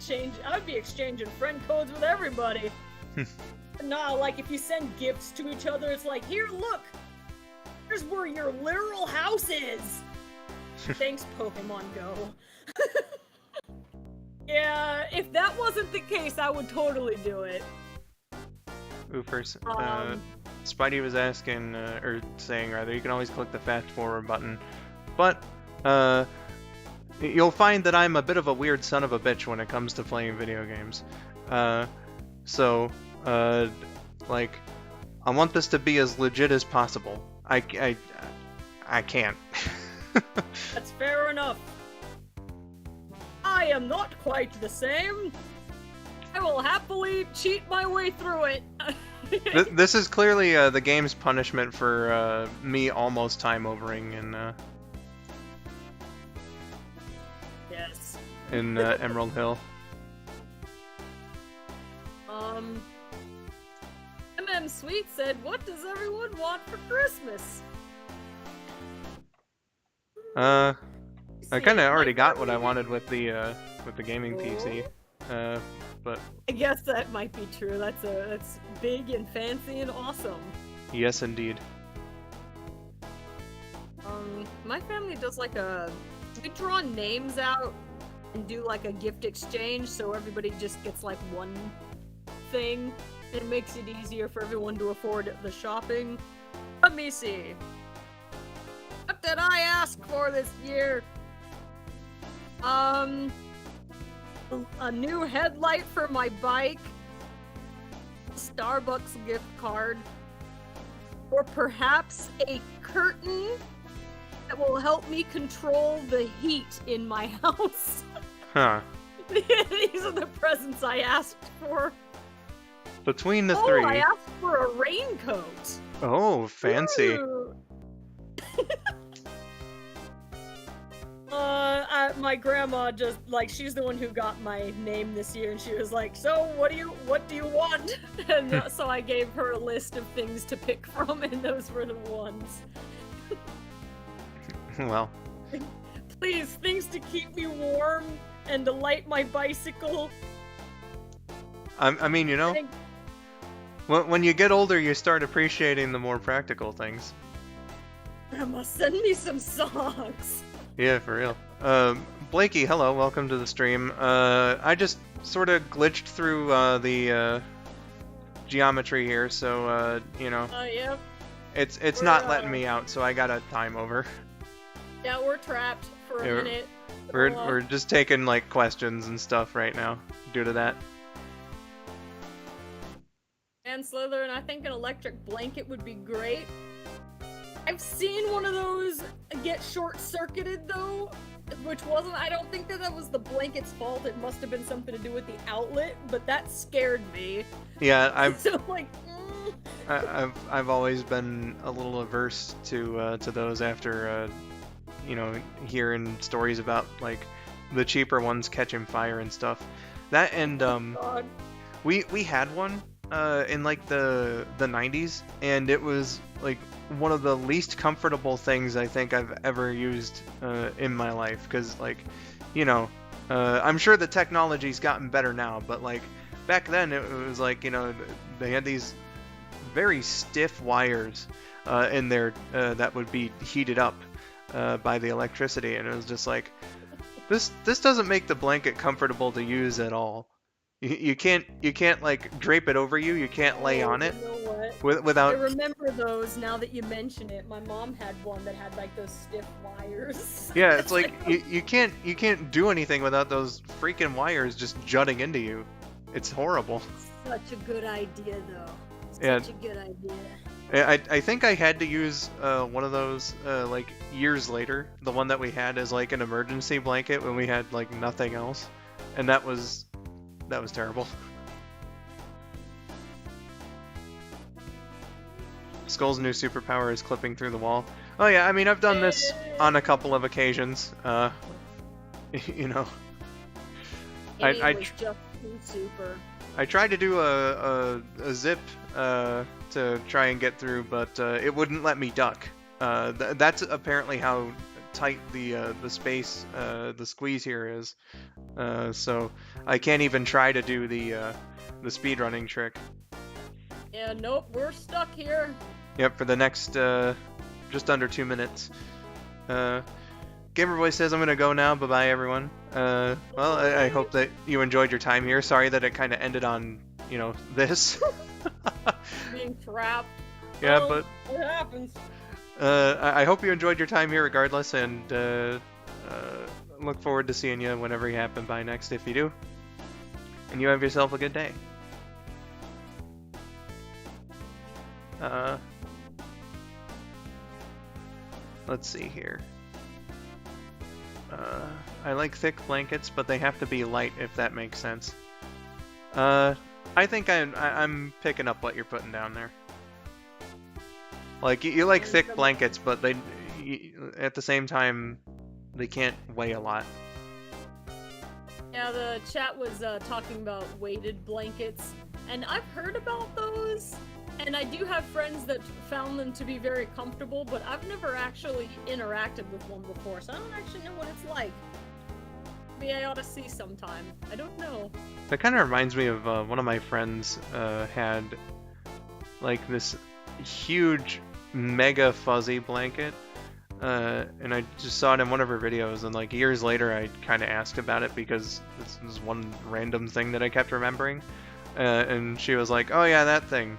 S2: exchanging friend codes with everybody. Nah, like if you send gifts to each other, it's like, here, look! Here's where your literal house is! Thanks, Pokemon Go. Yeah, if that wasn't the case, I would totally do it.
S1: Oofers. Spidey was asking, or saying rather, you can always click the fast forward button. But, you'll find that I'm a bit of a weird son of a bitch when it comes to playing video games. Like, I want this to be as legit as possible. I can't.
S2: That's fair enough. I am not quite the same. I will happily cheat my way through it.
S1: This is clearly the game's punishment for me almost time overing
S2: Yes.
S1: in Emerald Hill.
S2: MM Sweet said, "What does everyone want for Christmas?"
S1: I kind of already got what I wanted with the gaming PC, but
S2: I guess that might be true. That's big and fancy and awesome.
S1: yes, indeed.
S2: My family does we draw names out and do like a gift exchange, so everybody just gets like one thing. It makes it easier for everyone to afford the shopping. Let me see. What did I ask for this year? A new headlight for my bike, Starbucks gift card, or perhaps a curtain that will help me control the heat in my house.
S1: Huh.
S2: These are the presents I asked for.
S1: Between the
S2: Oh,
S1: three.
S2: I asked for a raincoat.
S1: Oh, fancy.
S2: Ooh. My grandma just, she's the one who got my name this year, and she was like, "So, what do you want?" And so I gave her a list of things to pick from, and those were the ones.
S1: Well.
S2: Please, things to keep me warm and to light my bicycle.
S1: I mean, you know, when you get older, you start appreciating the more practical things.
S2: Grandma, send me some songs.
S1: Yeah, for real. Blakey, hello, welcome to the stream. I just sort of glitched through the geometry here, so you know,
S2: Yep.
S1: it's not letting me out, so I got a time over.
S2: Yeah, we're trapped for a
S1: Yeah,
S2: minute.
S1: We're just taking like questions and stuff right now due to that.
S2: And Slytherin, I think an electric blanket would be great. I've seen one of those get short-circuited though, which I don't think that was the blanket's fault. It must have been something to do with the outlet, but that scared me.
S1: Yeah,
S2: I've
S1: I've always been a little averse to those after you know, hearing stories about like the cheaper ones catching fire and stuff. That and
S2: God.
S1: we had one in like the 90s, and it was like one of the least comfortable things I think I've ever used in my life, because like, you know, I'm sure the technology's gotten better now, but like back then it was like, you know, they had these very stiff wires in there that would be heated up by the electricity, and it was just like, this doesn't make the blanket comfortable to use at all. You can't like drape it over you. You can't lay on it
S2: You know what? I
S1: without.
S2: remember those now that you mention it. My mom had one that had like those stiff wires.
S1: Yeah, it's like you can't do anything without those freaking wires just jutting into you. It's horrible.
S2: Such a good idea, though.
S1: Yeah.
S2: Such a good idea.
S1: I think I had to use one of those like years later. The one that we had as like an emergency blanket when we had like nothing else, and that was terrible. Skull's new superpower is clipping through the wall. Oh yeah, I mean I've done this on a couple of occasions. You know,
S2: It was just too super.
S1: I tried to do a zip to try and get through, but it wouldn't let me duck. That's apparently how tight the space, the squeeze here is. So I can't even try to do the speedrunning trick.
S2: Yeah, nope, we're stuck here.
S1: Yep, for the next just under 2 minutes. Gamerboy says I'm gonna go now. Bye bye, everyone. Well, I hope that you enjoyed your time here. Sorry that it kind of ended on, you know, this.
S2: Being trapped.
S1: Yeah,
S2: Well,
S1: but
S2: what happens?
S1: I hope you enjoyed your time here regardless, and look forward to seeing you whenever you happen by next, if you do. And you have yourself a good day. Let's see here. I like thick blankets, but they have to be light, if that makes sense. I think I'm picking up what you're putting down there. Like, you like thick blankets, but at the same time, they can't weigh a lot.
S2: Yeah, the chat was talking about weighted blankets, and I've heard about those, and I do have friends that found them to be very comfortable, but I've never actually interacted with one before, so I don't actually know what it's like. Maybe I ought to see sometime. I don't know.
S1: That kind of reminds me of one of my friends had like this huge, mega fuzzy blanket, and I just saw it in one of her videos, and like years later I kind of asked about it because this was one random thing that I kept remembering, and she was like, oh yeah, that thing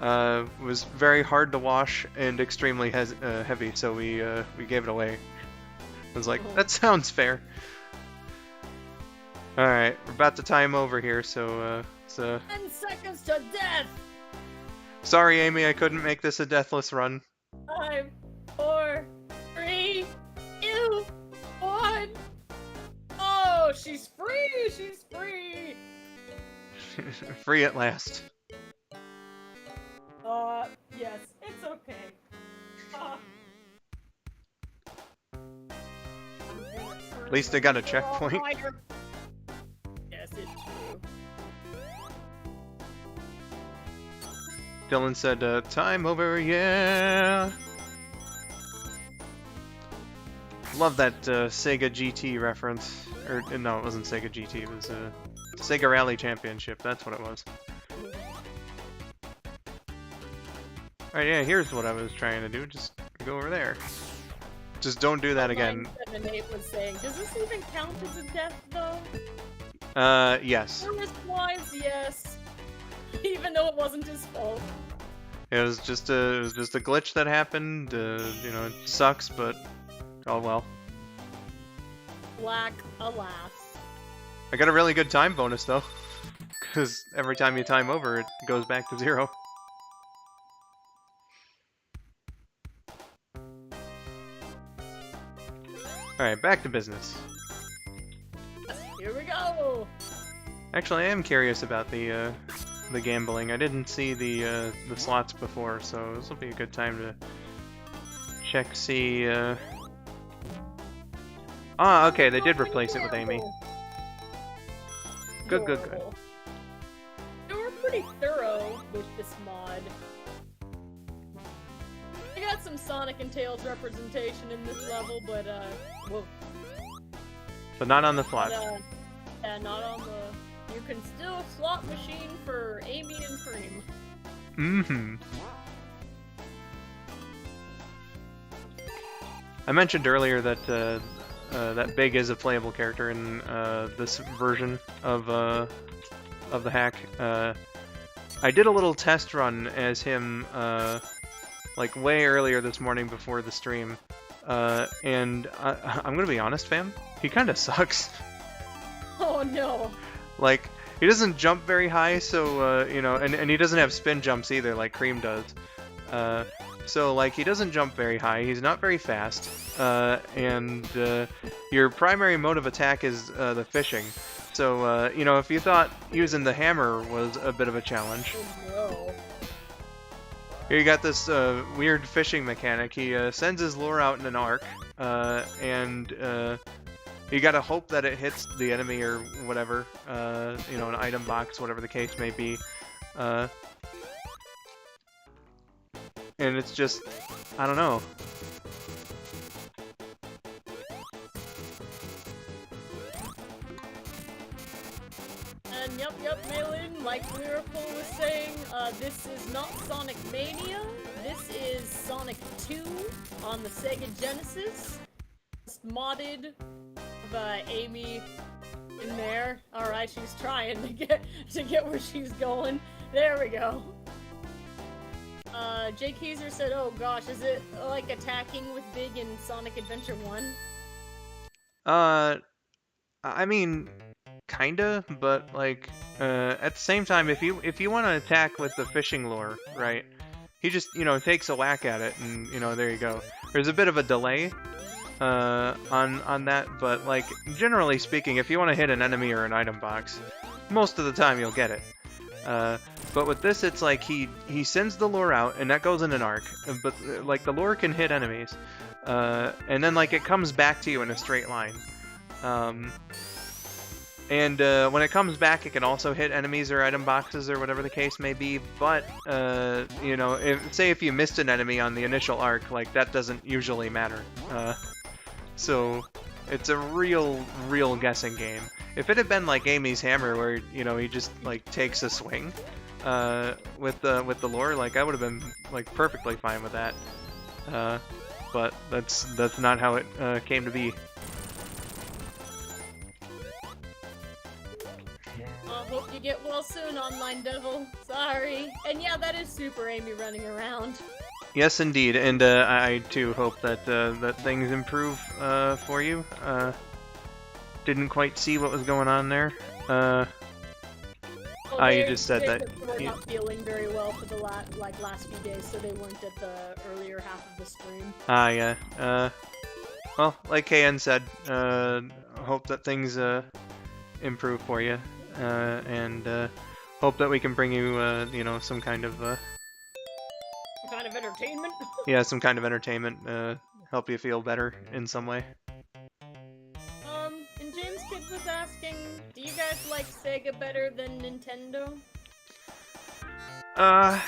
S1: was very hard to wash and extremely heavy, so we gave it away. I was like, that sounds fair. Alright, we're about to time over here, so
S2: 10 seconds to death!
S1: sorry, Amy, I couldn't make this a deathless run.
S2: 5, 4, 3, 2, 1. Oh, she's free! She's free!
S1: Free at last.
S2: Yes, it's okay.
S1: At least I got a checkpoint.
S2: Yes, it's true.
S1: Dylan said, time over, yeah! Love that Sega GT reference. Or, no, it wasn't Sega GT, it was Sega Rally Championship, that's what it was. Alright, yeah, here's what I was trying to do, just go over there. Just don't do that again.
S2: 978 was saying, does this even count as a death, though?
S1: Yes.
S2: Wise, yes. Even though it wasn't his fault.
S1: It was just a glitch that happened, you know, it sucks, but oh well.
S2: Black, alas.
S1: I got a really good time bonus, though. Because every time you time over, it goes back to 0. Alright, back to business.
S2: Here we go!
S1: Actually, I am curious about the gambling. I didn't see the slots before, so this will be a good time to check, see Ah, okay, they did replace it with Amy. Good, good, good.
S2: Adorable. They were pretty thorough with this mod. I got some Sonic and Tails representation in this level, but whoa.
S1: But not on the slot.
S2: Yeah, not on the. You can still slot machine for Amy and Cream.
S1: Mm-hmm. I mentioned earlier that that Big is a playable character in this version of the hack. I did a little test run as him like way earlier this morning before the stream, and I'm gonna be honest, fam, he kind of sucks.
S2: Oh no.
S1: Like, he doesn't jump very high, so, you know, and he doesn't have spin jumps either, like Cream does. So, like, he doesn't jump very high, he's not very fast, and your primary mode of attack is the fishing. So, you know, if you thought using the hammer was a bit of a challenge,
S2: Oh no.
S1: here you got this weird fishing mechanic. He sends his lure out in an arc, and you gotta hope that it hits the enemy or whatever, you know, an item box, whatever the case may be. And it's just, I don't know.
S2: And yep, Malin, like Lyrical was saying, this is not Sonic Mania. This is Sonic 2 on the Sega Genesis. It's modded by Amy in there. Alright, she's trying to get where she's going. There we go. Jake Keyser said, oh gosh, is it like attacking with Big in Sonic Adventure 1?
S1: I mean, kinda, but like, at the same time, if you want to attack with the fishing lure, right, he just, you know, takes a whack at it, and, you know, there you go. There's a bit of a delay, on that, but, like, generally speaking, if you want to hit an enemy or an item box, most of the time you'll get it. But with this, it's like he sends the lure out, and that goes in an arc, but, like, the lure can hit enemies, and then, like, it comes back to you in a straight line. And when it comes back, it can also hit enemies or item boxes or whatever the case may be, but, you know, say if you missed an enemy on the initial arc, like, that doesn't usually matter. So, it's a real guessing game. If it had been like Amy's Hammer, where, you know, he just, like, takes a swing, with the lure, like, I would have been, like, perfectly fine with that. But that's not how it, came to be.
S2: Hope you get well soon, Online Devil. Sorry. And yeah, that is Super Amy running around.
S1: Yes, indeed, and I too hope that that things improve for you. Didn't quite see what was going on there. You just said that
S2: they were not feeling very well for the last few days, so they weren't at the earlier half of the stream.
S1: Yeah. Well, like KN said, hope that things improve for you, and hope that we can bring you, you know, some kind of
S2: Kind of entertainment?
S1: yeah, some kind of entertainment, help you feel better in some way.
S2: And James Kid was asking, do you guys like Sega better than Nintendo? I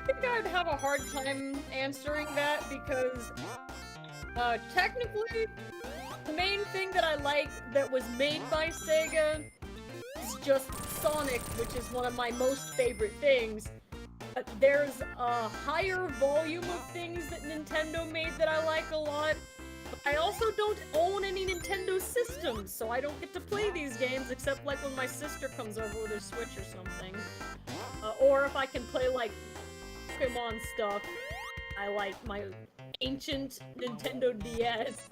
S2: think I'd have a hard time answering that because, technically, the main thing that I like that was made by Sega is just Sonic, which is one of my most favorite things. But there's a higher volume of things that Nintendo made that I like a lot. But I also don't own any Nintendo systems, so I don't get to play these games except like when my sister comes over with her Switch or something. Or if I can play like Pokemon stuff, I like my ancient Nintendo DS.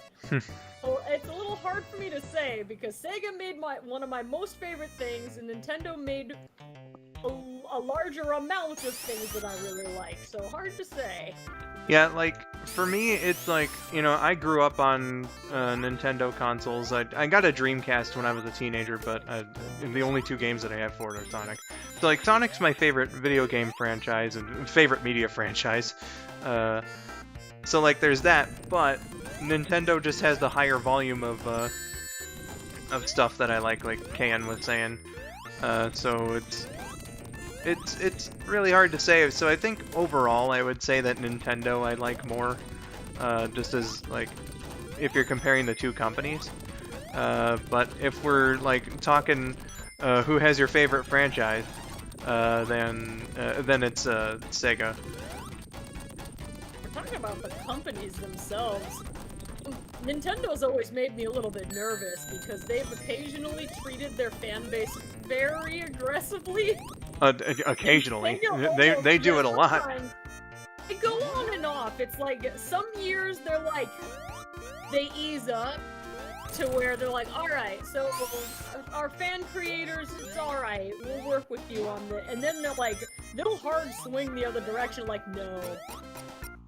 S2: So it's a little hard for me to say because Sega made one of my most favorite things and Nintendo made a larger amount of things that I really like, so hard to say.
S1: Yeah, like, for me, it's like, you know, I grew up on Nintendo consoles. I got a Dreamcast when I was a teenager, but the only two games that I have for it are Sonic. So, like, Sonic's my favorite video game franchise and favorite media franchise. So like there's that, but Nintendo just has the higher volume of stuff that I like Ken was saying. So it's really hard to say. So I think overall I would say that Nintendo I like more, just as like if you're comparing the two companies. But if we're like talking who has your favorite franchise, then it's Sega.
S2: We're talking about the companies themselves. Nintendo's always made me a little bit nervous because they've occasionally treated their fan base very aggressively.
S1: Occasionally,
S2: Nintendo
S1: they do it a
S2: almost
S1: lot.
S2: never times. They go on and off. It's like some years they're like they ease up to where they're like, all right, so our fan creators, it's all right, we'll work with you on this. And then they're like, they'll hard swing the other direction, like, no,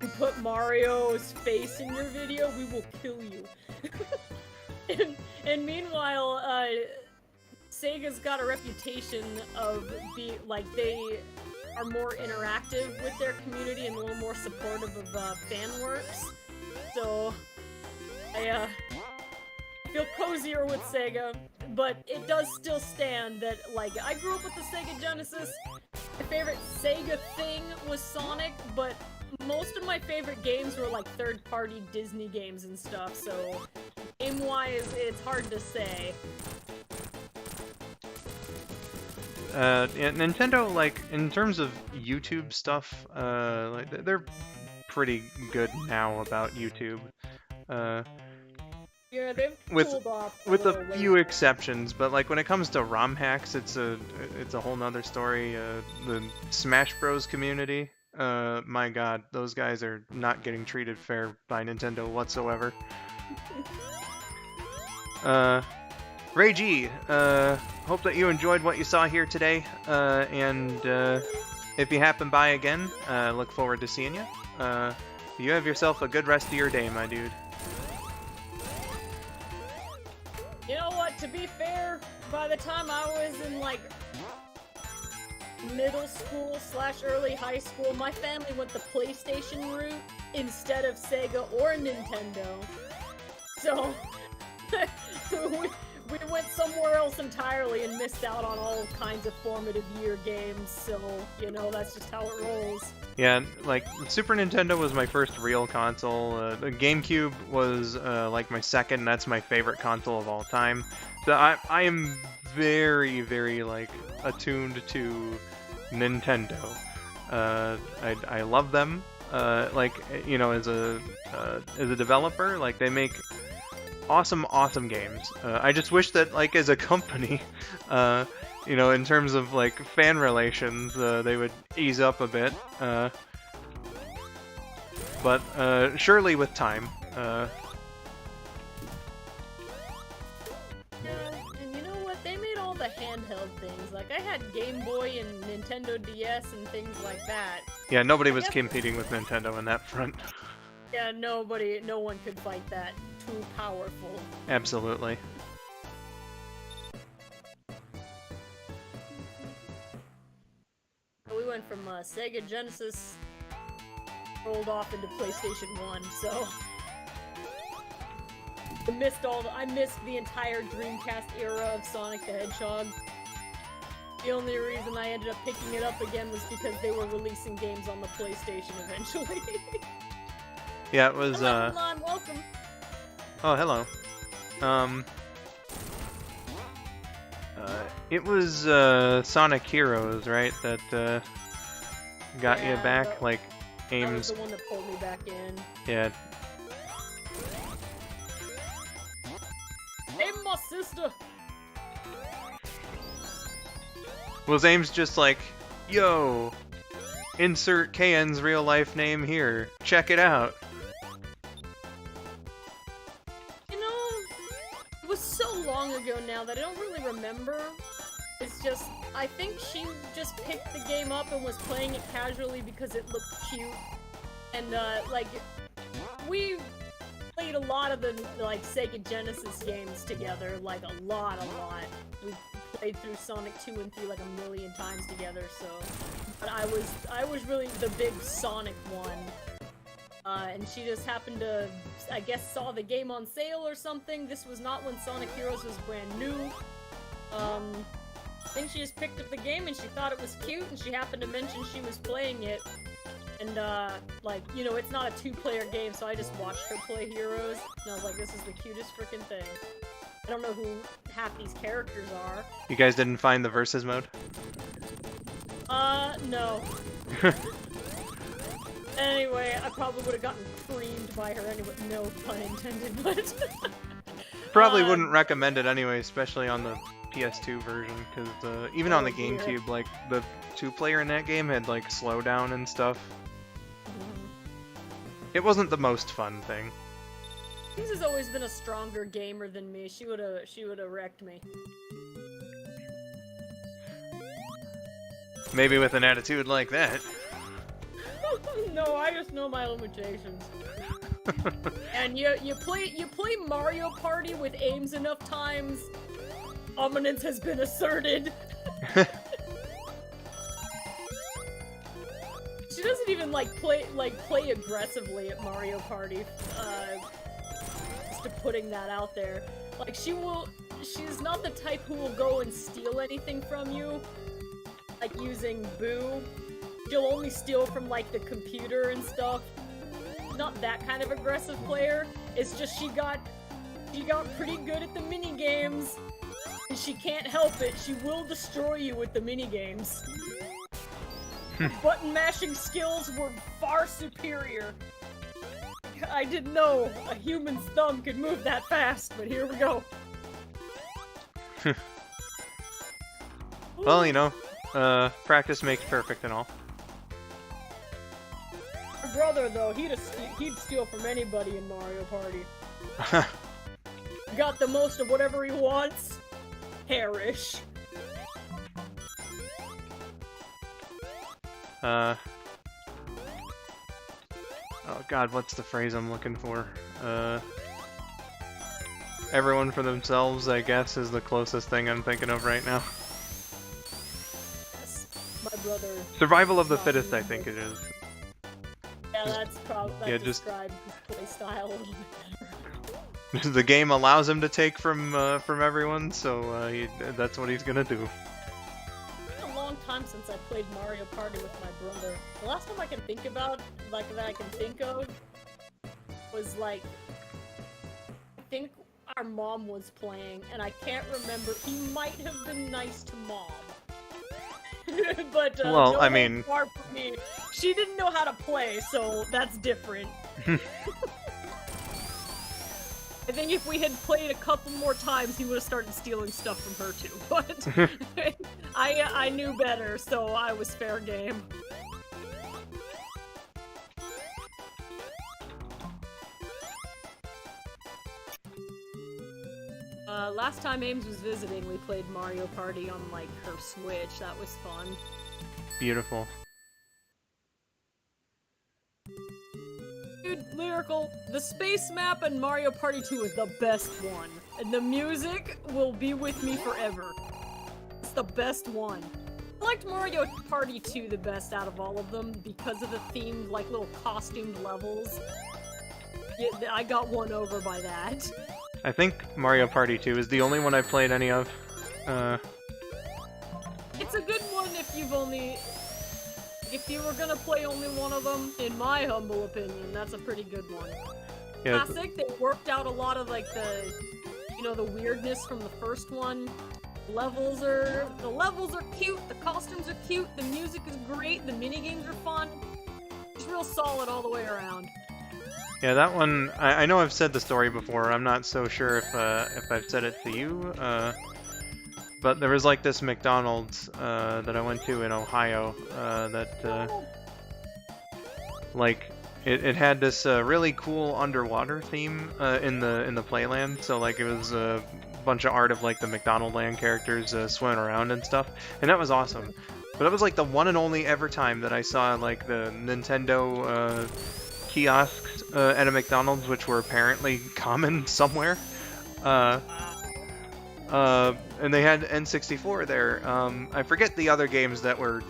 S2: you put Mario's face in your video, we will kill you. and meanwhile, Sega's got a reputation of being like they are more interactive with their community and a little more supportive of fan works. So I feel cozier with Sega, but it does still stand that, like, I grew up with the Sega Genesis. My favorite Sega thing was Sonic, but most of my favorite games were, like, third-party Disney games and stuff, so game-wise, it's hard to say.
S1: Yeah, Nintendo, like, in terms of YouTube stuff, like, they're pretty good now about YouTube.
S2: Yeah, they've
S1: with
S2: cooled off
S1: with a
S2: little
S1: few
S2: bit.
S1: exceptions, but like when it comes to ROM hacks, it's a whole nother story. The Smash Bros community, my God, those guys are not getting treated fair by Nintendo whatsoever. Ray G, hope that you enjoyed what you saw here today, and if you happen by again, look forward to seeing you. You have yourself a good rest of your day, my dude.
S2: You know what, to be fair, by the time I was in, like, middle school / early high school, my family went the PlayStation route instead of Sega or Nintendo. So, we went somewhere else entirely and missed out on all kinds of formative year games, so, you know, that's just how it rolls.
S1: Yeah, like, Super Nintendo was my first real console. The GameCube was, like, my second. That's my favorite console of all time. So I am very, very, like, attuned to Nintendo. I love them. Like, you know, as a developer, like, they make awesome games. I just wish that, like, as a company, you know, in terms of, like, fan relations, they would ease up a bit. But surely with time.
S2: Yeah, and you know what? They made all the handheld things. Like, I had Game Boy and Nintendo DS and things like that.
S1: Yeah, nobody was competing with Nintendo in that front.
S2: Yeah, no one could fight that. Too powerful.
S1: Absolutely.
S2: We went from Sega Genesis, rolled off into PlayStation 1, so I missed the entire Dreamcast era of Sonic the Hedgehog. The only reason I ended up picking it up again was because they were releasing games on the PlayStation eventually.
S1: Yeah, it was
S2: Hello, Milan, welcome.
S1: Oh, hello. It was Sonic Heroes, right? That got you back, like
S2: That was
S1: Ames.
S2: the one that pulled me back in.
S1: Yeah.
S2: Hey, my sister!
S1: Was Ames just like, yo, insert KN's real life name here. Check it out.
S2: You know, it was so long ago now that I don't really remember. It's just, I think she just picked the game up and was playing it casually because it looked cute. And, like, we played a lot of the, like, Sega Genesis games together, like, a lot. We played through Sonic 2 and 3 like a million times together, so... But I was really the big Sonic one. And she just happened to, I guess, saw the game on sale or something. This was not when Sonic Heroes was brand new. I think she just picked up the game and she thought it was cute, and she happened to mention she was playing it. And, like, you know, it's not a 2-player game, so I just watched her play Heroes, and I was like, this is the cutest freaking thing. I don't know who half these characters are.
S1: You guys didn't find the versus mode?
S2: No. Anyway, I probably would have gotten creamed by her anyway. No pun intended, but...
S1: Probably wouldn't recommend it anyway, especially on the PS2 version, because even on the
S2: Oh, dear.
S1: GameCube, like, the 2-player in that game had, like, slowdown and stuff. It wasn't the most fun thing.
S2: James has always been a stronger gamer than me. She would've wrecked me.
S1: Maybe with an attitude like that.
S2: No, I just know my limitations. And you play Mario Party with aims enough times, dominance has been asserted. She doesn't even play aggressively at Mario Party. Just to putting that out there. Like she's not the type who will go and steal anything from you. Like using Boo. She'll only steal from like the computer and stuff. Not that kind of aggressive player. It's just she got pretty good at the mini games, and she can't help it. She will destroy you with the mini games. Button mashing skills were far superior. I didn't know a human's thumb could move that fast, but here we go.
S1: Well, you know, practice makes perfect and all.
S2: My brother, though, he'd steal from anybody in Mario Party. Got the most of whatever he wants. Hairish.
S1: Oh god, what's the phrase I'm looking for? Everyone for themselves, I guess, is the closest thing I'm thinking of right now.
S2: Yes, my brother.
S1: Survival of the fittest, I think it is.
S2: Yeah, that's probably
S1: yeah,
S2: described his playstyle a little bit better.
S1: The game allows him to take from everyone, so that's what he's gonna do.
S2: It's been a long time since I played Mario Party with my brother. The last time I can think about, like, that I can think of, was, like, I think our mom was playing, and I can't remember. He might have been nice to Mom. But,
S1: well,
S2: no
S1: I mean...
S2: far from me. She didn't know how to play, so that's different. I think if we had played a couple more times, he would have started stealing stuff from her too. But I knew better, so I was fair game. Last time Ames was visiting, we played Mario Party on, like, her Switch. That was fun.
S1: Beautiful.
S2: Dude, Lyrical, the space map in Mario Party 2 is the best one. And the music will be with me forever. It's the best one. I liked Mario Party 2 the best out of all of them because of the themed, like, little costumed levels. Yeah, I got won over by that.
S1: I think Mario Party 2 is the only one I've played any of.
S2: It's a good one if if you were gonna play only one of them, in my humble opinion, that's a pretty good one.
S1: Yeah,
S2: Classic, they worked out a lot of, like, the weirdness from the first one. The levels are cute, the costumes are cute, the music is great, the minigames are fun. It's real solid all the way around.
S1: yeah, that one, I know I've said the story before, I'm not so sure if I've said it to you, but there was like this McDonald's that I went to in Ohio like it had this really cool underwater theme in the playland. So like it was a bunch of art of like the McDonald Land characters swimming around and stuff, and that was awesome. But that was like the one and only ever time that I saw like the Nintendo kiosks at a McDonald's, which were apparently common somewhere. And they had N64 there. I forget the other games that were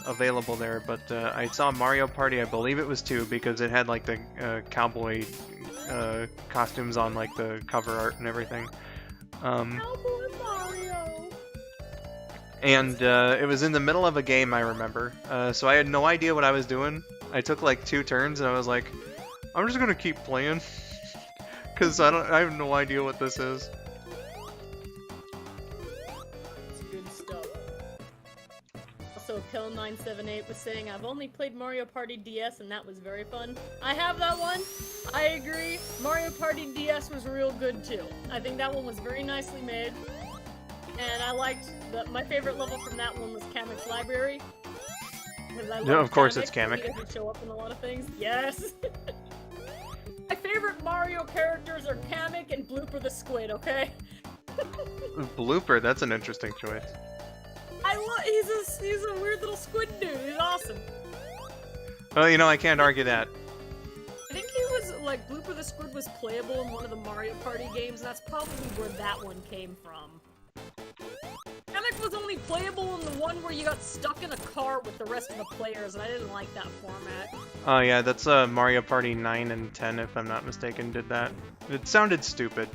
S1: available there, but I saw Mario Party. I believe it was 2 because it had like the cowboy costumes on like the cover art and everything.
S2: Cowboy Mario.
S1: And it was in the middle of a game, I remember. So I had no idea what I was doing. I took like 2 turns, and I was like, I'm just gonna keep playing, cause I have no idea what this is.
S2: It's good stuff. Also, Skull902 was saying, I've only played Mario Party DS, and that was very fun. I have that one. I agree. Mario Party DS was real good too. I think that one was very nicely made. And I liked my favorite level from that one was Kamek's Library.
S1: Yeah, of course it's Kamek.
S2: He doesn't show up in a lot of things. Yes. My favorite Mario characters are Kamek and Blooper the Squid. Okay.
S1: Blooper, that's an interesting choice.
S2: He's a weird little squid dude. He's awesome.
S1: Well, you know, I can't argue that.
S2: I think he was like Blooper the Squid was playable in one of the Mario Party games. And that's probably where that one came from. Kamek was only playable in the one where you got stuck in a car with the rest of the players, and I didn't like that format.
S1: Oh yeah, that's Mario Party 9 and 10, if I'm not mistaken, did that. It sounded stupid.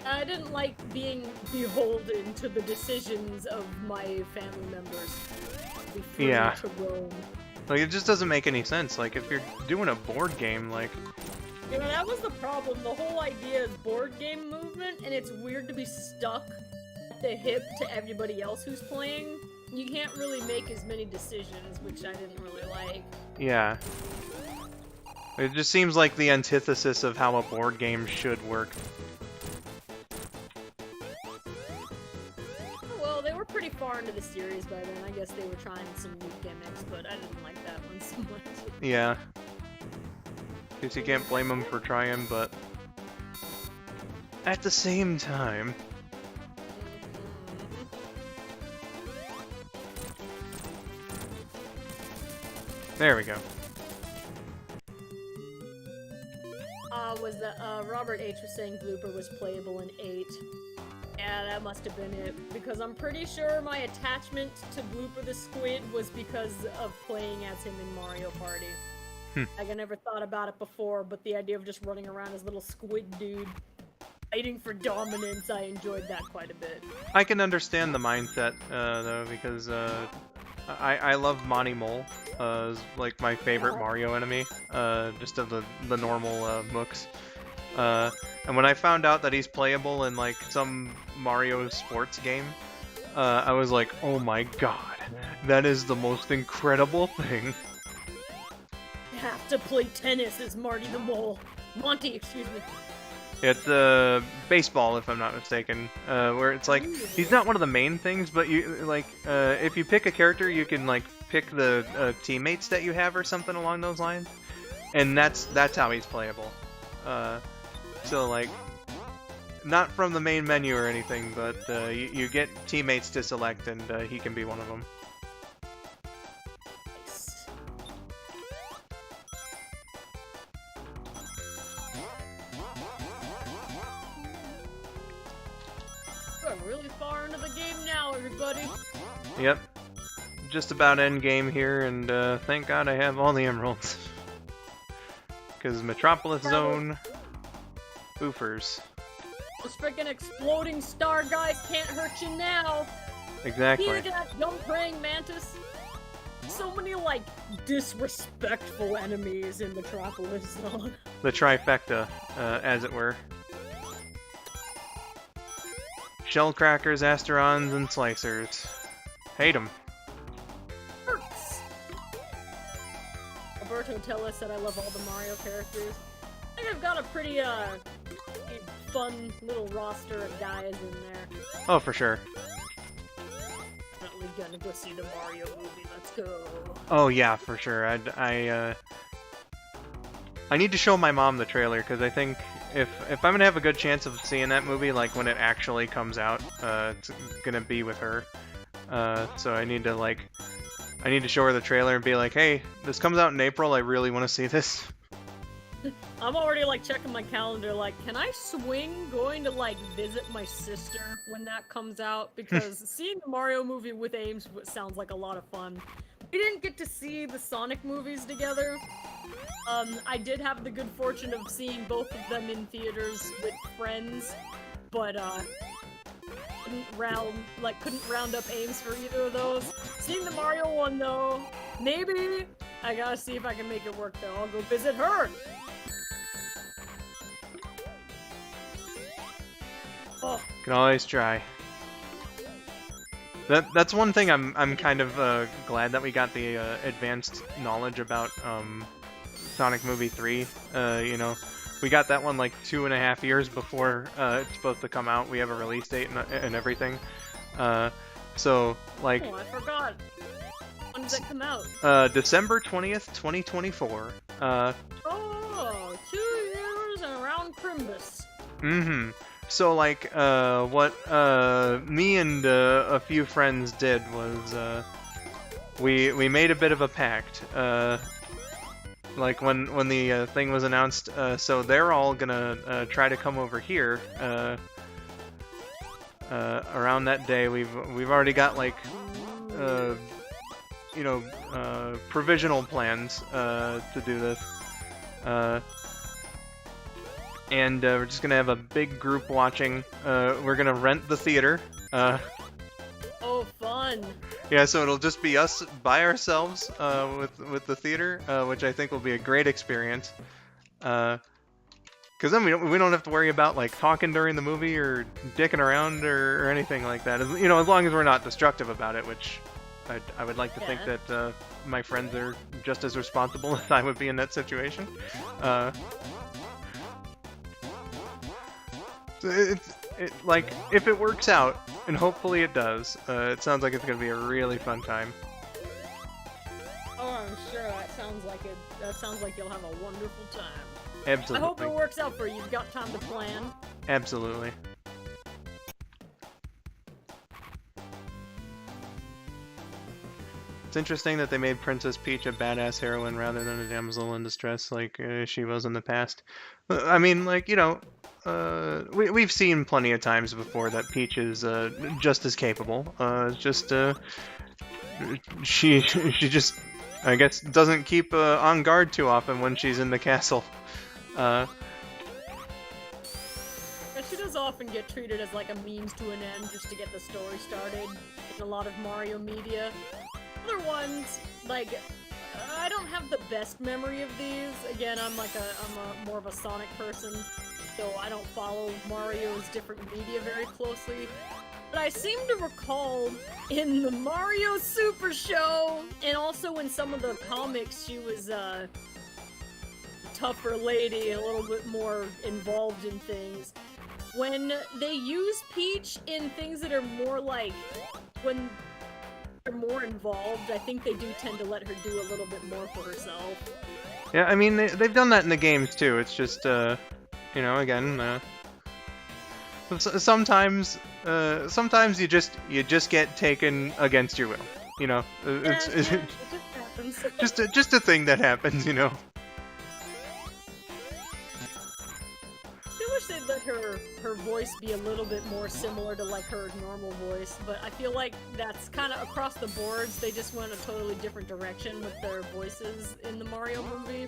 S2: I didn't like being beholden to the decisions of my family members. Be free
S1: Yeah.
S2: to roam.
S1: Like, it just doesn't make any sense. Like, if you're doing a board game, like...
S2: You know, that was the problem. The whole idea is board game movement, and it's weird to be stuck at the hip to everybody else who's playing. You can't really make as many decisions, which I didn't really like.
S1: Yeah. It just seems like the antithesis of how a board game should work.
S2: Well, they were pretty far into the series by then. I guess they were trying some new gimmicks, but I didn't like that one so much.
S1: Yeah. Guess you can't blame them for trying, but... At the same time... There we go.
S2: Robert H was saying Blooper was playable in 8. Yeah, that must have been it. Because I'm pretty sure my attachment to Blooper the Squid was because of playing as him in Mario Party. Like, I never thought about it before, but the idea of just running around as little squid dude, fighting for dominance, I enjoyed that quite a bit.
S1: I can understand the mindset, though, because, I love Monty Mole, is like my favorite Mario enemy, just of the normal, mooks. And when I found out that he's playable in, like, some Mario sports game, I was like, oh my god, that is the most incredible thing.
S2: You have to play tennis as Marty the Mole. Monty, excuse me.
S1: It's baseball, if I'm not mistaken, where it's like he's not one of the main things, but you like if you pick a character, you can like pick the teammates that you have or something along those lines, and that's how he's playable. So like not from the main menu or anything, but you get teammates to select, and he can be one of them.
S2: Really far into the game now, everybody.
S1: Yep. Just about end game here, and thank God I have all the emeralds. Because Metropolis Zone... Boofers.
S2: Those freaking exploding star guys can't hurt you now.
S1: Exactly.
S2: Look at that dumb praying mantis. So many, like, disrespectful enemies in Metropolis Zone.
S1: The trifecta, as it were. Shellcrackers, Asterons, and Slicers. Hate them.
S2: Hurts. Alberto Tella said I love all the Mario characters. I think I've got a pretty, fun little roster of guys in there.
S1: Oh, for sure.
S2: Definitely gonna go see the Mario movie. Let's go.
S1: Oh yeah, for sure. I need to show my mom the trailer, because I think if I'm gonna have a good chance of seeing that movie, like when it actually comes out, it's gonna be with her. So I need to show her the trailer and be like, hey, this comes out in April. I really want to see this.
S2: I'm already like checking my calendar, like, can I swing going to like visit my sister when that comes out? Because seeing the Mario movie with Ames sounds like a lot of fun. We didn't get to see the Sonic movies together. I did have the good fortune of seeing both of them in theaters with friends, but couldn't round up Ames for either of those. Seeing the Mario one though, maybe I gotta see if I can make it work though. I'll go visit her. Oh.
S1: Can always try. That's one thing I'm kind of glad that we got the advanced knowledge about Sonic Movie 3. You know, we got that one like 2.5 years before it's supposed to come out. We have a release date and everything. So like.
S2: Oh, I forgot. When does it come out?
S1: December 20th, 2024.
S2: Oh, 2 years and around Crimbus.
S1: Mm-hmm. So, like, what me and a few friends did was, we made a bit of a pact. Like, when the thing was announced, so they're all gonna try to come over here around that day. We've already got, like, you know, provisional plans to do this. And we're just gonna have a big group watching. We're gonna rent the theater.
S2: Oh, fun!
S1: Yeah, so it'll just be us by ourselves with the theater, which I think will be a great experience. Because then we don't have to worry about like talking during the movie or dicking around or anything like that. You know, as long as we're not destructive about it, which I would like to think that my friends are just as responsible as I would be in that situation. Like, if it works out, and hopefully it does, it sounds like it's going to be a really fun time.
S2: Oh, I'm sure that sounds like it. That sounds like you'll have a wonderful time.
S1: Absolutely.
S2: I hope it works out for you. You've got time to plan.
S1: Absolutely. It's interesting that they made Princess Peach a badass heroine rather than a damsel in distress like she was in the past. I mean, like, you know, we've seen plenty of times before that Peach is just as capable. She just, I guess, doesn't keep on guard too often when she's in the castle.
S2: Yeah, she does often get treated as like a means to an end just to get the story started in a lot of Mario media. Other ones, like, I don't have the best memory of these. Again, I'm more of a Sonic person, so I don't follow Mario's different media very closely. But I seem to recall in the Mario Super Show, and also in some of the comics, she was a tougher lady, a little bit more involved in things. When they use Peach in things that are more like, when they're more involved, I think they do tend to let her do a little bit more for herself.
S1: Yeah, I mean, they've done that in the games too. It's just, you know, again, sometimes you just get taken against your will. You know, it just happens. just a thing that happens, you know.
S2: I wish they'd let her voice be a little bit more similar to like her normal voice, but I feel like that's kind of across the boards. They just went a totally different direction with their voices in the Mario movie.